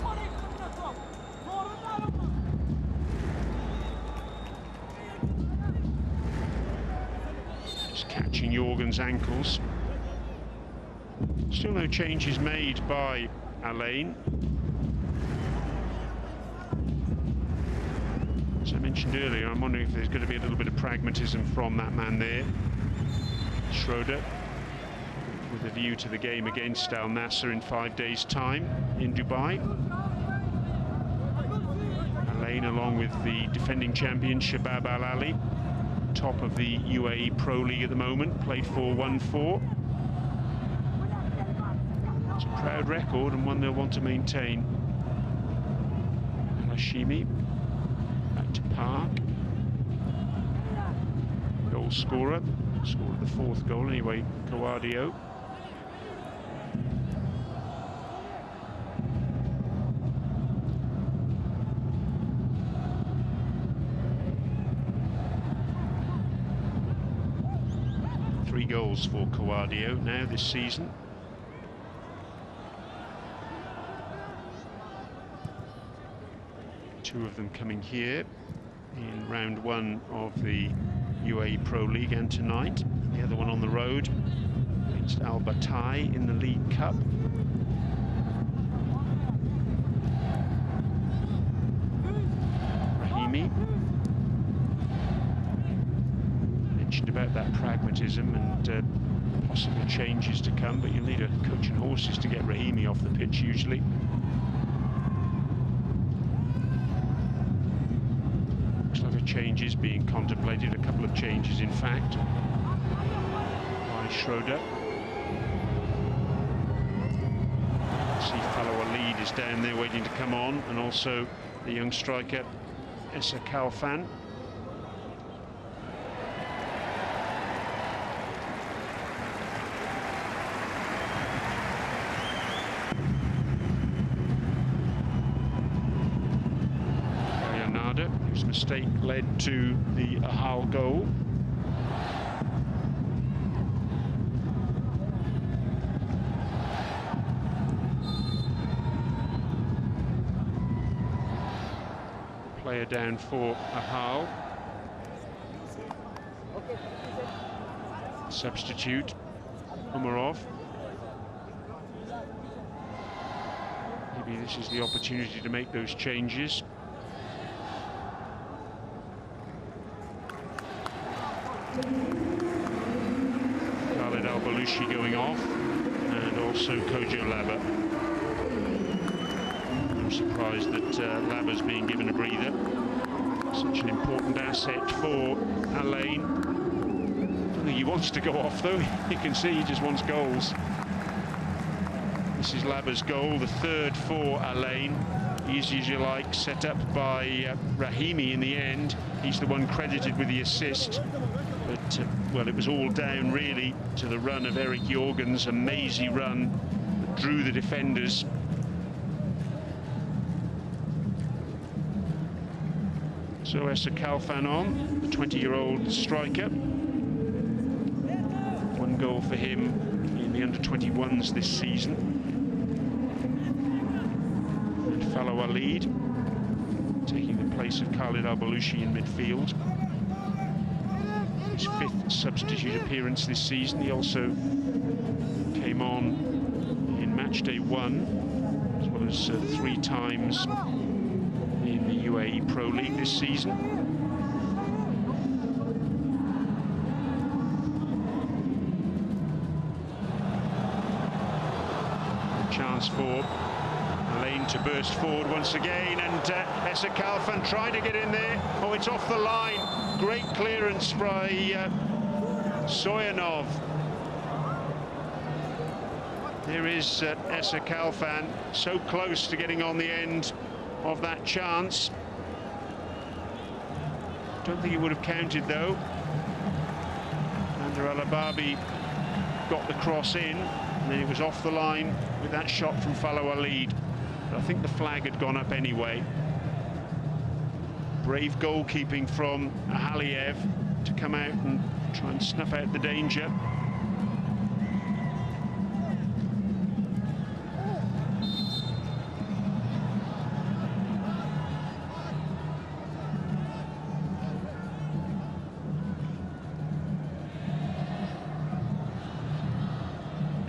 [SPEAKER 1] Just catching Jorgen's ankles. Still no changes made by Ahal. As I mentioned earlier, I'm wondering if there's going to be a little bit of pragmatism from that man there, Schroeder, with a view to the game against Al Nassr in 5 days' time in Dubai. Ahal, along with the defending champion Shabab Al Ali, top of the UAE Pro League at the moment, played 4-1-4. It's a proud record and one they'll want to maintain. Hashimi back to Park. Goal scorer, scored the 4th goal anyway, Kawadio. Goals for Kawadio now this season. Two of them coming here in round 1 of the UAE Pro League and tonight. The other one on the road against Al Batai in the League Cup. Rahimi. About that pragmatism and possible changes to come, but you'll need a coach and horses to get Rahimi off the pitch usually. Looks like a change is being contemplated, a couple of changes in fact, by Schroeder. See Falo Ahal is down there waiting to come on, and also the young striker Essa Kalfan. His mistake led to the Ahal goal. Player down for Ahal. Substitute Umarov. Maybe this is the opportunity to make those changes. Khalid Al-Balushi going off, and also Kojo Laba. I'm surprised that Laba's being given a breather. Such an important asset for Ahal. I don't think he wants to go off though. You can see he just wants goals. This is Laba's goal, the 3rd for Ahal. Easy as you like, set up by Rahimi in the end. He's the one credited with the assist. But, well, it was all down, really, to the run of Eric Jorgen's, a mazy run that drew the defenders. So Essa Kalfan on, the 20-year-old striker. 1 goal for him in the under-21s this season. And Falo Ahal taking the place of Khalid Al-Balushi in midfield. His 5th substitute appearance this season. He also came on in match match day 1, as well as 3 times in the UAE Pro League this season. Chance for Lane to burst forward once again, and Esa Kalfan trying to get in there. Oh, it's off the line. Great clearance by Soyanov. There is Esa Kalfan, so close to getting on the end of that chance. Don't think he would have counted though. Ander Alababi got the cross in, and then it was off the line with that shot from Fallow Alid. But I think the flag had gone up anyway. Brave goalkeeping from Ahal to come out and try and snuff out the danger.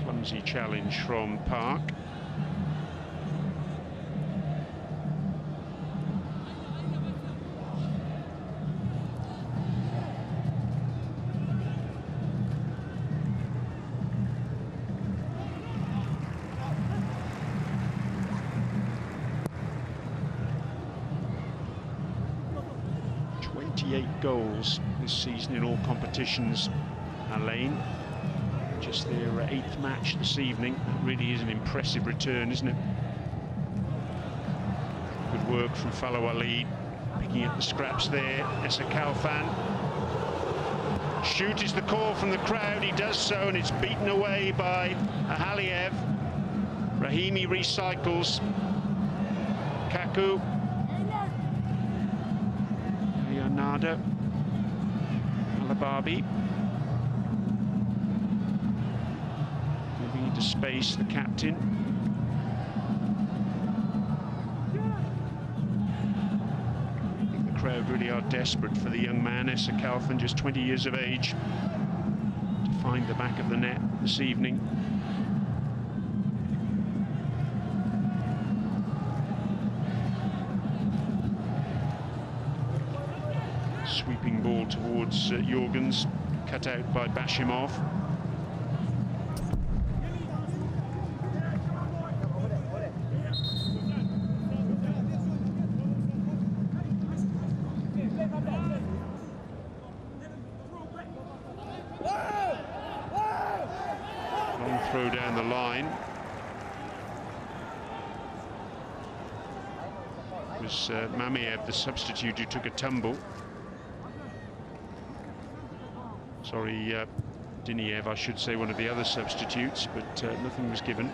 [SPEAKER 1] Clumsy challenge from Park. Goals this season in all competitions, Alain. Just their 8th match this evening. That really is an impressive return, isn't it? Good work from Fallow Alid, picking up the scraps there. Esa Kalfan. Shoot is the call from the crowd. He does so, and it's beaten away by Ahaliev. Rahimi recycles. Kaku. Nada, Alababi, moving into space, the captain. I think the crowd really are desperate for the young man, Esa Kalfan, just 20 years of age, to find the back of the net this evening. Sweeping ball towards Jorgens, cut out by Bashimov. Long throw down the line. It was Mamiev, the substitute, who took a tumble. Sorry, Diniev, I should say, one of the other substitutes, but nothing was given.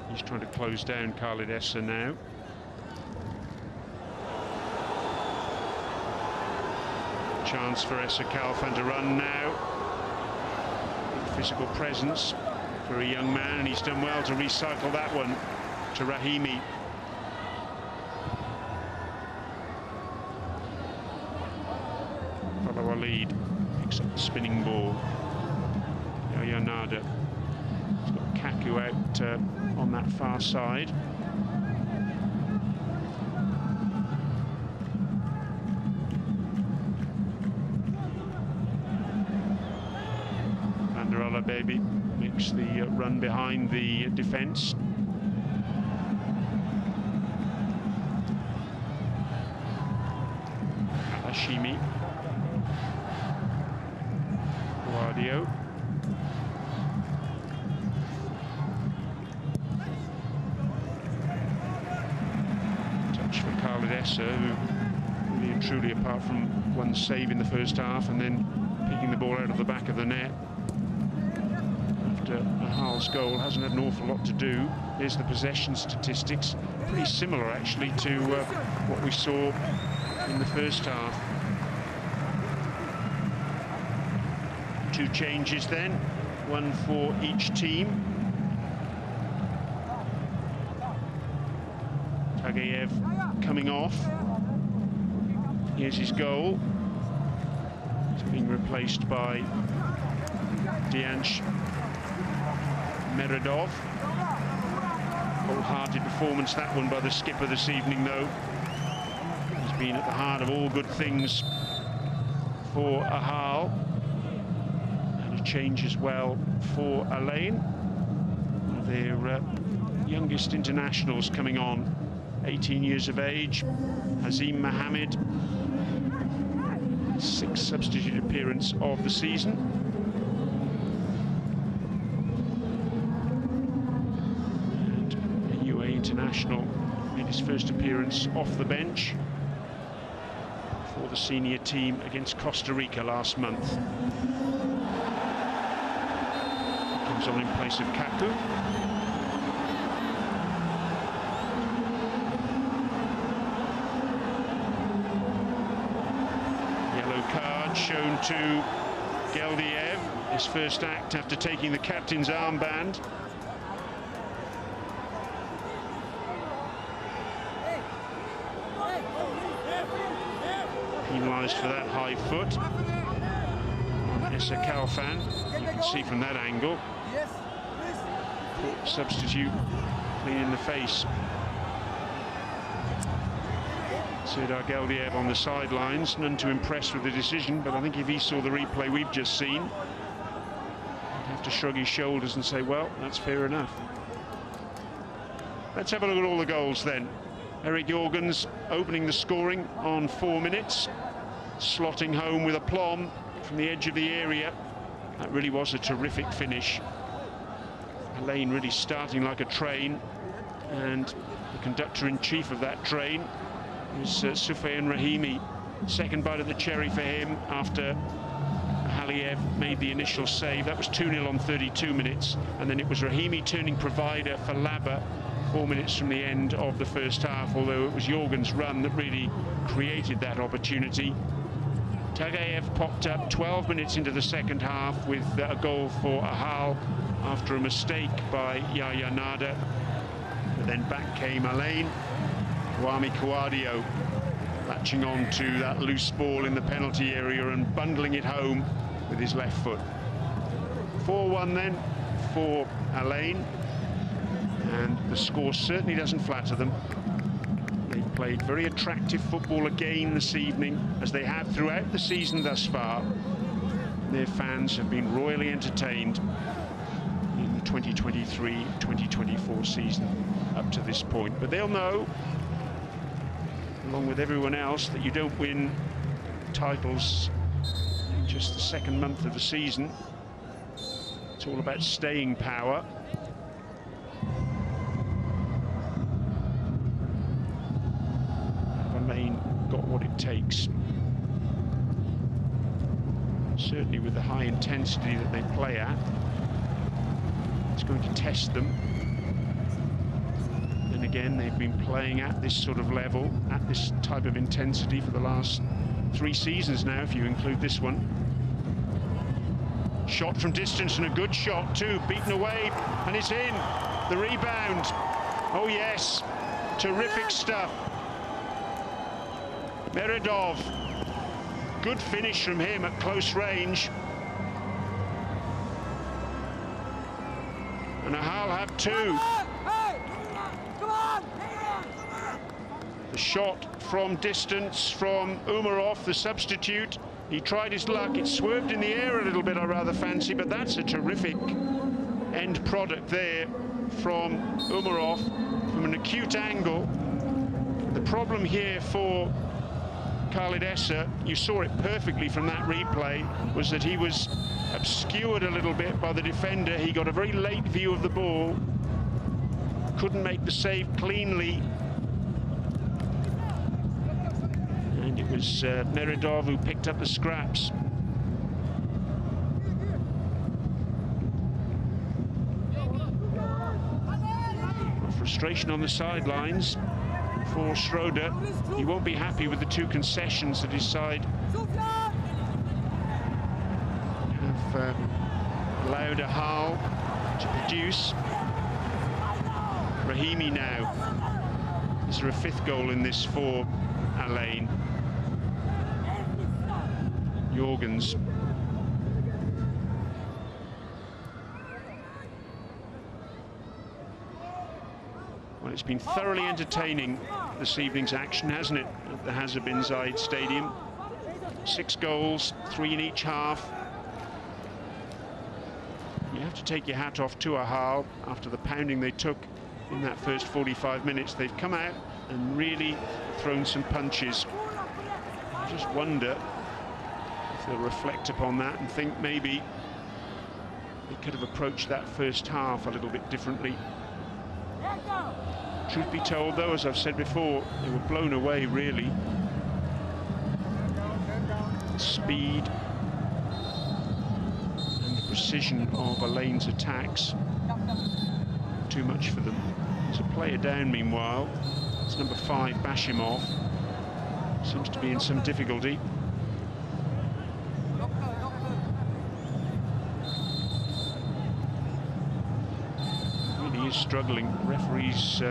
[SPEAKER 1] He's trying to close down Khalid Essa now. Chance for Esa Kalfan to run now. Physical presence for a young man, and he's done well to recycle that one to Rahimi. Lead picks up the spinning ball. Nada. He's got Kaku out on that far side. Ander Alababi makes the run behind the defence. Hashimi. Guardio. Touch for Khalid Essa, who really and truly, apart from one save in the first half and then picking the ball out of the back of the net after Ahal's goal, hasn't had an awful lot to do. Here's the possession statistics, pretty similar actually to what we saw in the first half. 2 changes then, one for each team. Tagayev coming off. Here's his goal. It's being replaced by Dianche. Meredov. Wholehearted performance, that one, by the skipper this evening, though. He's been at the heart of all good things for Ahal. And a change as well for Alain. One of their youngest internationals coming on, 18 years of age. Hazim Mohammed, 6th substitute appearance of the season. And a UAE international made his first appearance off the bench for the senior team against Costa Rica last month. Comes on in place of Kaku. Shown to Geldiev, his first act after taking the captain's armband. Penalised for that high foot on Essa Kalfan. You can see from that angle. Substitute clean in the face. Serdar Geldiev on the sidelines, none too impressed with the decision, but I think if he saw the replay we've just seen, he'd have to shrug his shoulders and say, well, that's fair enough. Let's have a look at all the goals then. Eric Jorgens opening the scoring on 4 minutes, slotting home with aplomb from the edge of the area. That really was a terrific finish. Alain really starting like a train, and the conductor-in-chief of that train was Soufiane Rahimi. Second bite of the cherry for him after Haliev made the initial save. That was 2-0 on 32 minutes. And then it was Rahimi turning provider for Laba 4 minutes from the end of the first half, although it was Jorgens' run that really created that opportunity. Tagayev popped up 12 minutes into the second half with a goal for Ahal after a mistake by Yaya Nada. But then back came Alain. Wami Kouadio latching on to that loose ball in the penalty area and bundling it home with his left foot. 4-1 then for Alain, and the score certainly doesn't flatter them. They've played very attractive football again this evening, as they have throughout the season thus far. Their fans have been royally entertained in the 2023-2024 season up to this point, but they'll know, along with everyone else, that you don't win titles in just the second month of the season. It's all about staying power. Alain got what it takes. Certainly with the high intensity that they play at, it's going to test them. Then again, they've been playing at this sort of level, at this type of intensity for the last 3 seasons now, if you include this one. Shot from distance, and a good shot too, beaten away, and it's in. The rebound. Oh yes, terrific stuff. Meredov, good finish from him at close range. And Ahal have 2. The shot from distance from Umarov, the substitute. He tried his luck, it swerved in the air a little bit, I rather fancy, but that's a terrific end product there from Umarov from an acute angle. The problem here for Khalid Essa, you saw it perfectly from that replay, was that he was obscured a little bit by the defender. He got a very late view of the ball, couldn't make the save cleanly. And it was Meredov who picked up the scraps. Frustration on the sidelines for Schroeder. He won't be happy with the 2 concessions that his side have allowed Ahal to produce. Rahimi now. Is there a 5th goal in this for Alain? Jorgens. It's been thoroughly entertaining, this evening's action, hasn't it, at the Hazard bin Zayed Stadium. 6 goals, 3 in each half. You have to take your hat off to Ahal after the pounding they took in that first 45 minutes. They've come out and really thrown some punches. I just wonder if they'll reflect upon that and think maybe they could have approached that first half a little bit differently. Truth be told, though, as I've said before, they were blown away, really. The speed and the precision of Alain's attacks, too much for them. There's a player down, meanwhile. It's number 5, Bashimov. Seems to be in some difficulty. Really is struggling. The referee's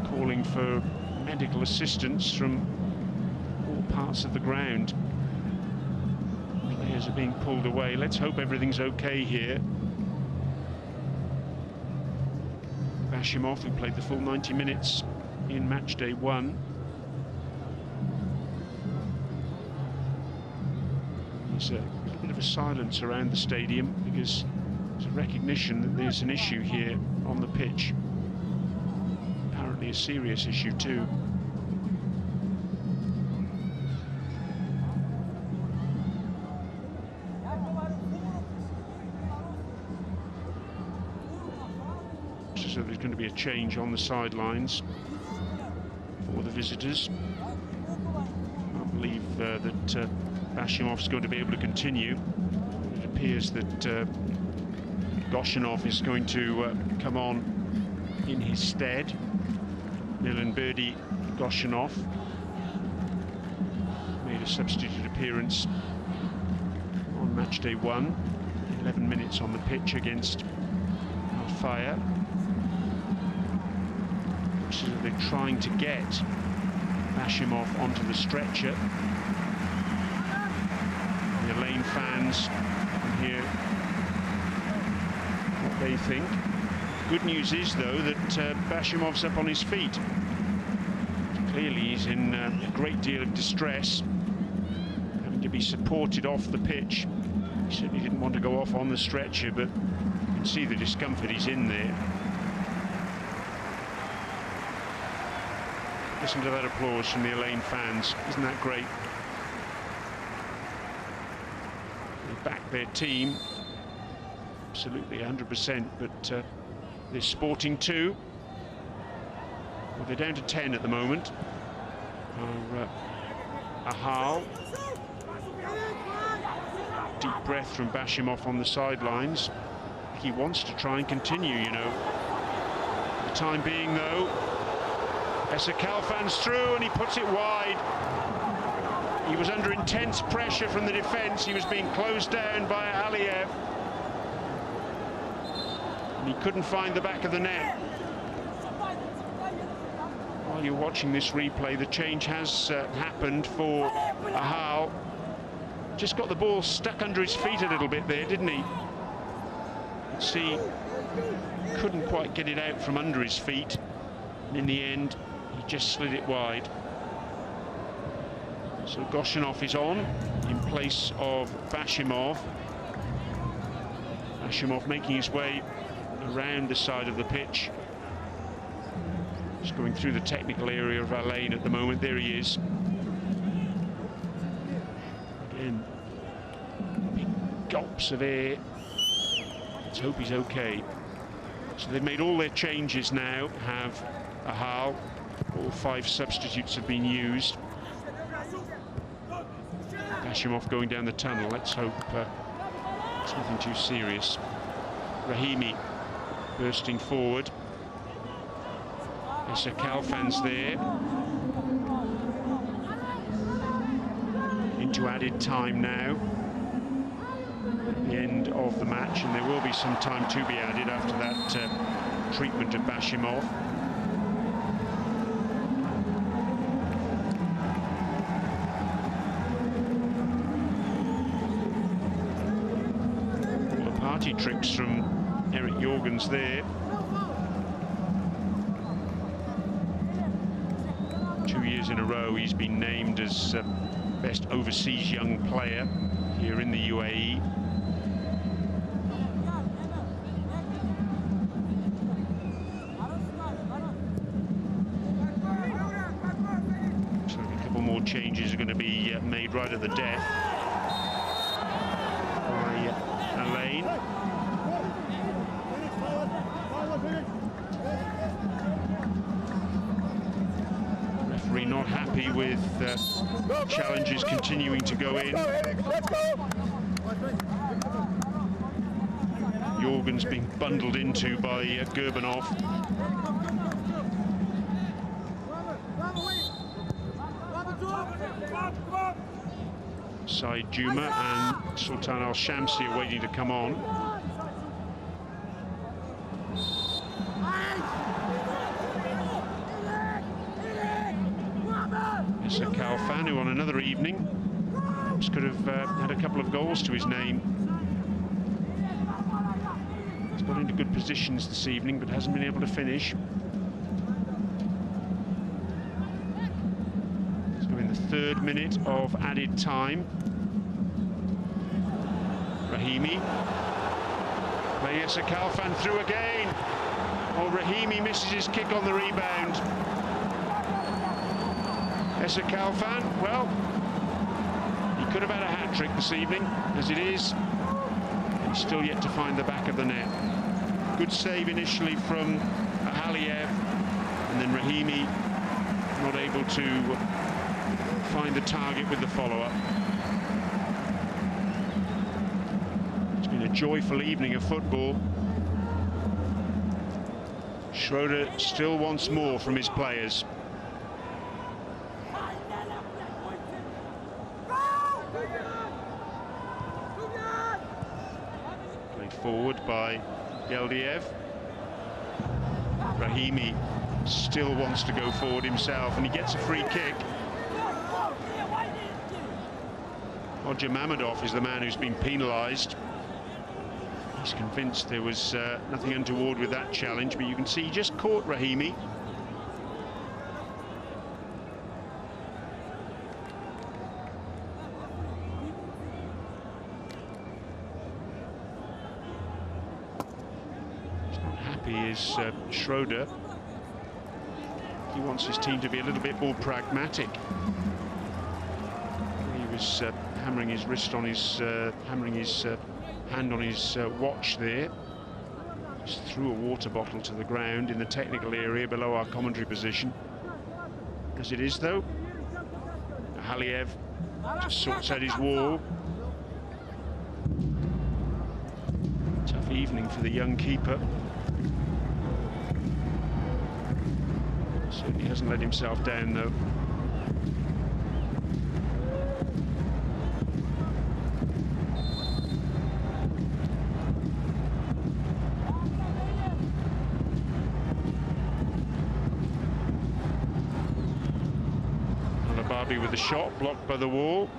[SPEAKER 1] calling for medical assistance from all parts of the ground. Players are being pulled away. Let's hope everything's okay here. Bashimov, who played the full 90 minutes in match day 1. There's a bit of a silence around the stadium because there's a recognition that there's an issue here on the pitch. Apparently a serious issue too. So there's going to be a change on the sidelines for the visitors. I believe that Bashimov's going to be able to continue. It appears that Goshinov is going to come on in his stead. Milan Berdi Goshinov made a substitute appearance on match day 1. 11 minutes on the pitch against Al-Fayr. So they're trying to get Bashimov onto the stretcher. The Alain fans can hear what they think. Good news is, though, that Bashimov's up on his feet. Clearly he's in a great deal of distress, having to be supported off the pitch. He certainly didn't want to go off on the stretcher, but you can see the discomfort he's in there. Listen to that applause from the Alain fans. Isn't that great? They back their team. Absolutely 100%, but they're sporting too. Well, they're down to 10 at the moment. Ahal. Deep breath from Bashimov on the sidelines. He wants to try and continue, you know. For the time being, though, Esa Kalfan's through and he puts it wide. He was under intense pressure from the defence. He was being closed down by Aliyev. And he couldn't find the back of the net. While you're watching this replay, the change has happened for Ahal. Just got the ball stuck under his feet a little bit there, didn't he? You can see, couldn't quite get it out from under his feet. And in the end, he just slid it wide. So Goshinov is on in place of Bashimov. Bashimov making his way around the side of the pitch. Just going through the technical area of Alain at the moment. There he is. Again, big gulps of air. Let's hope he's okay. So they've made all their changes now, have Ahal. All 5 substitutes have been used. Bashimov going down the tunnel. Let's hope it's nothing too serious. Rahimi bursting forward. Esa Kalfan's there. Into added time now. At the end of the match, and there will be some time to be added after that treatment of Bashimov. All the party tricks from Eric Jorgens there. 2 years in a row he's been named as best overseas young player here in the UAE. So a couple more changes are going to be made right at the death by Ahal. Referee not happy with challenges continuing to go in. Jorgen's being bundled into by Gurbanov. Said Juma and Sultan Al Shamsi are waiting to come on. Issa Kalfan, who on another evening could have had a couple of goals to his name. He's got into good positions this evening, but hasn't been able to finish. So in the 3rd minute of added time, Rahimi. Play Issa Kalfan through again. Oh, Rahimi misses his kick on the rebound. Issa Kalfan, well, he could have had a hat-trick this evening. As it is, he's still yet to find the back of the net. Good save initially from Ahal, and then Rahimi not able to find the target with the follow-up. It's been a joyful evening of football. Schroeder still wants more from his players. Forward by Geldiev. Rahimi still wants to go forward himself, and he gets a free kick. Roger Mamedov is the man who's been penalised. He's convinced there was nothing untoward with that challenge, but you can see he just caught Rahimi. Is Schroeder. He wants his team to be a little bit more pragmatic. He was hammering his wrist on his, hammering his hand on his watch there. Just threw a water bottle to the ground in the technical area below our commentary position. As it is, though, Haliev just sorts out his wall. Tough evening for the young keeper. Certainly hasn't let himself down, though. Alababi with the shot, blocked by the wall.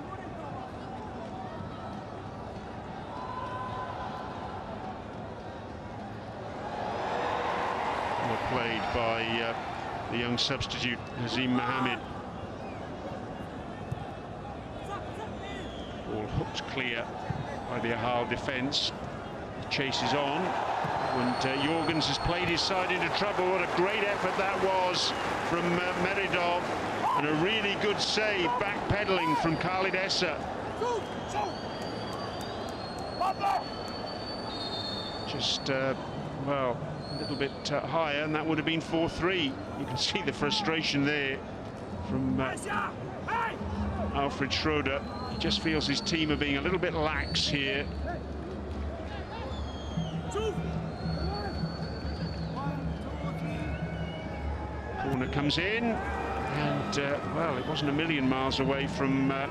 [SPEAKER 1] Well played by the young substitute, Hazim Mohammed. Ball hooked clear by the Ahal defence. Chase is on, and Jorgens has played his side into trouble. What a great effort that was from Meridov, and a really good save, backpedaling from Khalid Essa. Just, well, a little bit higher, and that would have been 4-3. You can see the frustration there from Alfred Schroeder. He just feels his team are being a little bit lax here. Corner comes in, and well, it wasn't a million miles away from a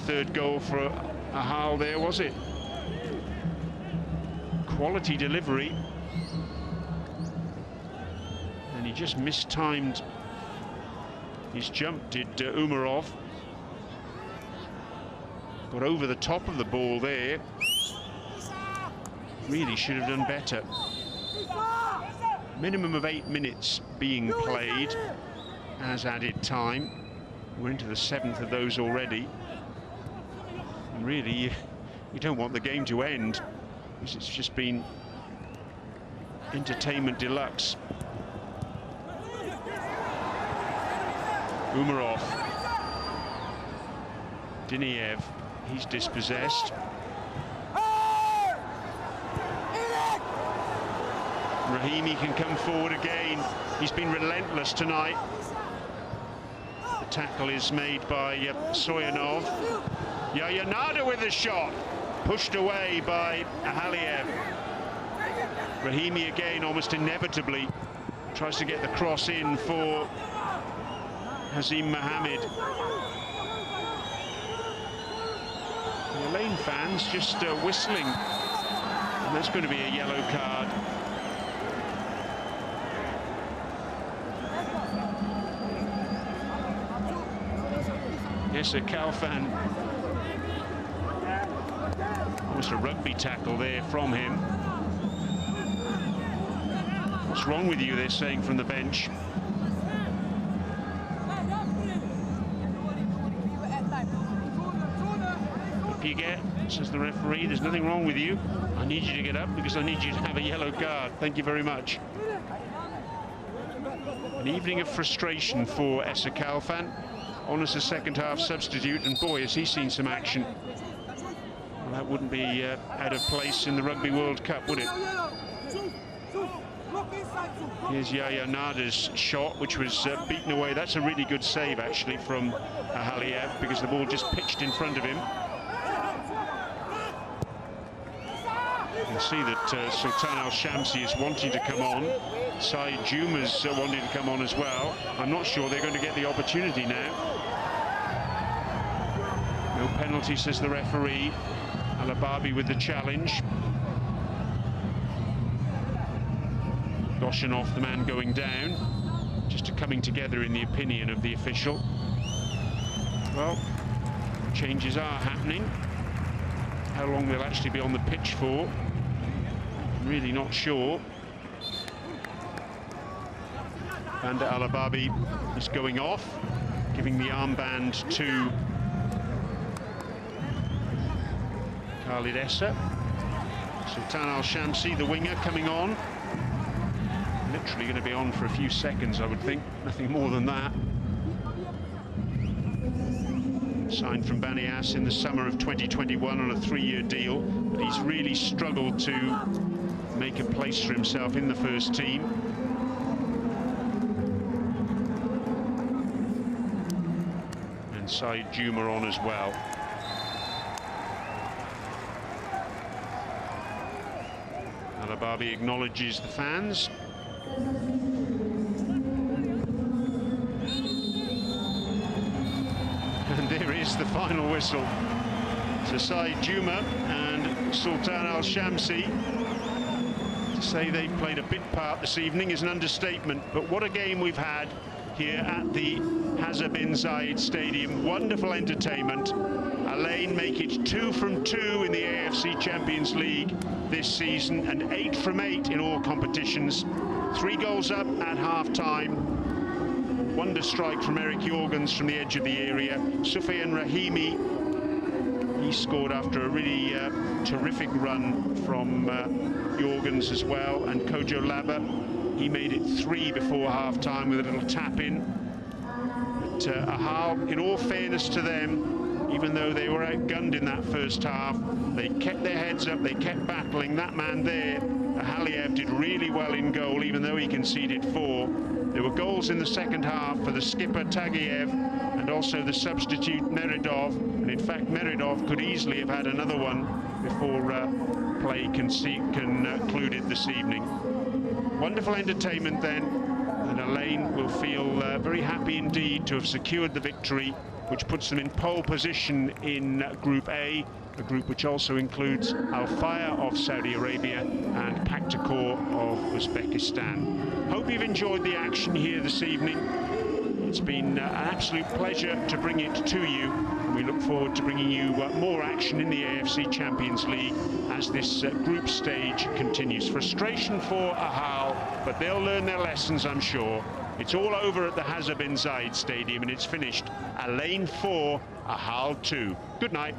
[SPEAKER 1] 3rd goal for Ahal there, was it? Quality delivery. And he just mistimed his jump, did Umarov. Got over the top of the ball there. Really should have done better. Minimum of 8 minutes being played. as added time. We're into the 7th of those already. And really, you don't want the game to end, because it's just been entertainment deluxe. Umarov. Diniev, he's dispossessed. Rahimi can come forward again. He's been relentless tonight. The tackle is made by Soyanov. Yayanada with the shot. Pushed away by Ahaliev. Rahimi again, almost inevitably, tries to get the cross in for Hazim Mohammed. The Lane fans just whistling. And that's going to be a yellow card. Yes, a Kalfan. Almost a rugby tackle there from him. What's wrong with you, they're saying from the bench. Up you get, says the referee. There's nothing wrong with you. I need you to get up because I need you to have a yellow card. Thank you very much. An evening of frustration for Esa Kalfan. On as a second-half substitute, and boy, has he seen some action. Well, that wouldn't be out of place in the Rugby World Cup, would it? Here's Yayanada's shot, which was beaten away. That's a really good save, actually, from Ahaliev, because the ball just pitched in front of him. You can see that Sultan Al-Shamsi is wanting to come on. Saeed Juma's wanting to come on as well. I'm not sure they're going to get the opportunity now. No penalty, says the referee. Alababi with the challenge. Goshenov, the man going down. Just a coming together in the opinion of the official. Well, changes are happening. How long they'll actually be on the pitch for, I'm really not sure. Banda Alababi is going off, giving the armband to Khalid Essa. Sultan Al-Shamsi, the winger, coming on. Literally going to be on for a few seconds, I would think. Nothing more than that. Signed from Banias in the summer of 2021 on a 3-year deal, but he's really struggled to make a place for himself in the first team. And Saeed Juma on as well. Alababi acknowledges the fans. And there is the final whistle. So Saeed Juma and Sultan Al-Shamsi. To say they've played a big part this evening is an understatement, but what a game we've had here at the Hazza bin Zayed Stadium. Wonderful entertainment. Alain make it 2 from 2 in the AFC Champions League this season, and 8 from 8 in all competitions. 3 goals up at half-time. Wonder strike from Eric Jorgens from the edge of the area. Sufyan Rahimi, he scored after a really terrific run from Jorgens as well. And Kojo Laba, he made it 3 before half-time with a little tap-in. But Ahal, in all fairness to them, even though they were outgunned in that first half, they kept their heads up, they kept battling. That man there, Ahaliev, did really well in goal, even though he conceded 4. There were goals in the second half for the skipper Tagiev and also the substitute Meredov. And in fact, Meredov could easily have had another one before play concluded this evening. Wonderful entertainment then, and Alain will feel very happy indeed to have secured the victory, which puts them in pole position in Group A, a group which also includes Al Fayha of Saudi Arabia and Paktakor of Uzbekistan. Hope you've enjoyed the action here this evening. It's been an absolute pleasure to bring it to you, and we look forward to bringing you more action in the AFC Champions League as this group stage continues. Frustration for Ahal, but they'll learn their lessons, I'm sure. It's all over at the Hazard bin Zayed Stadium, and it's finished. Al Ain 4, Ahal 2. Good night.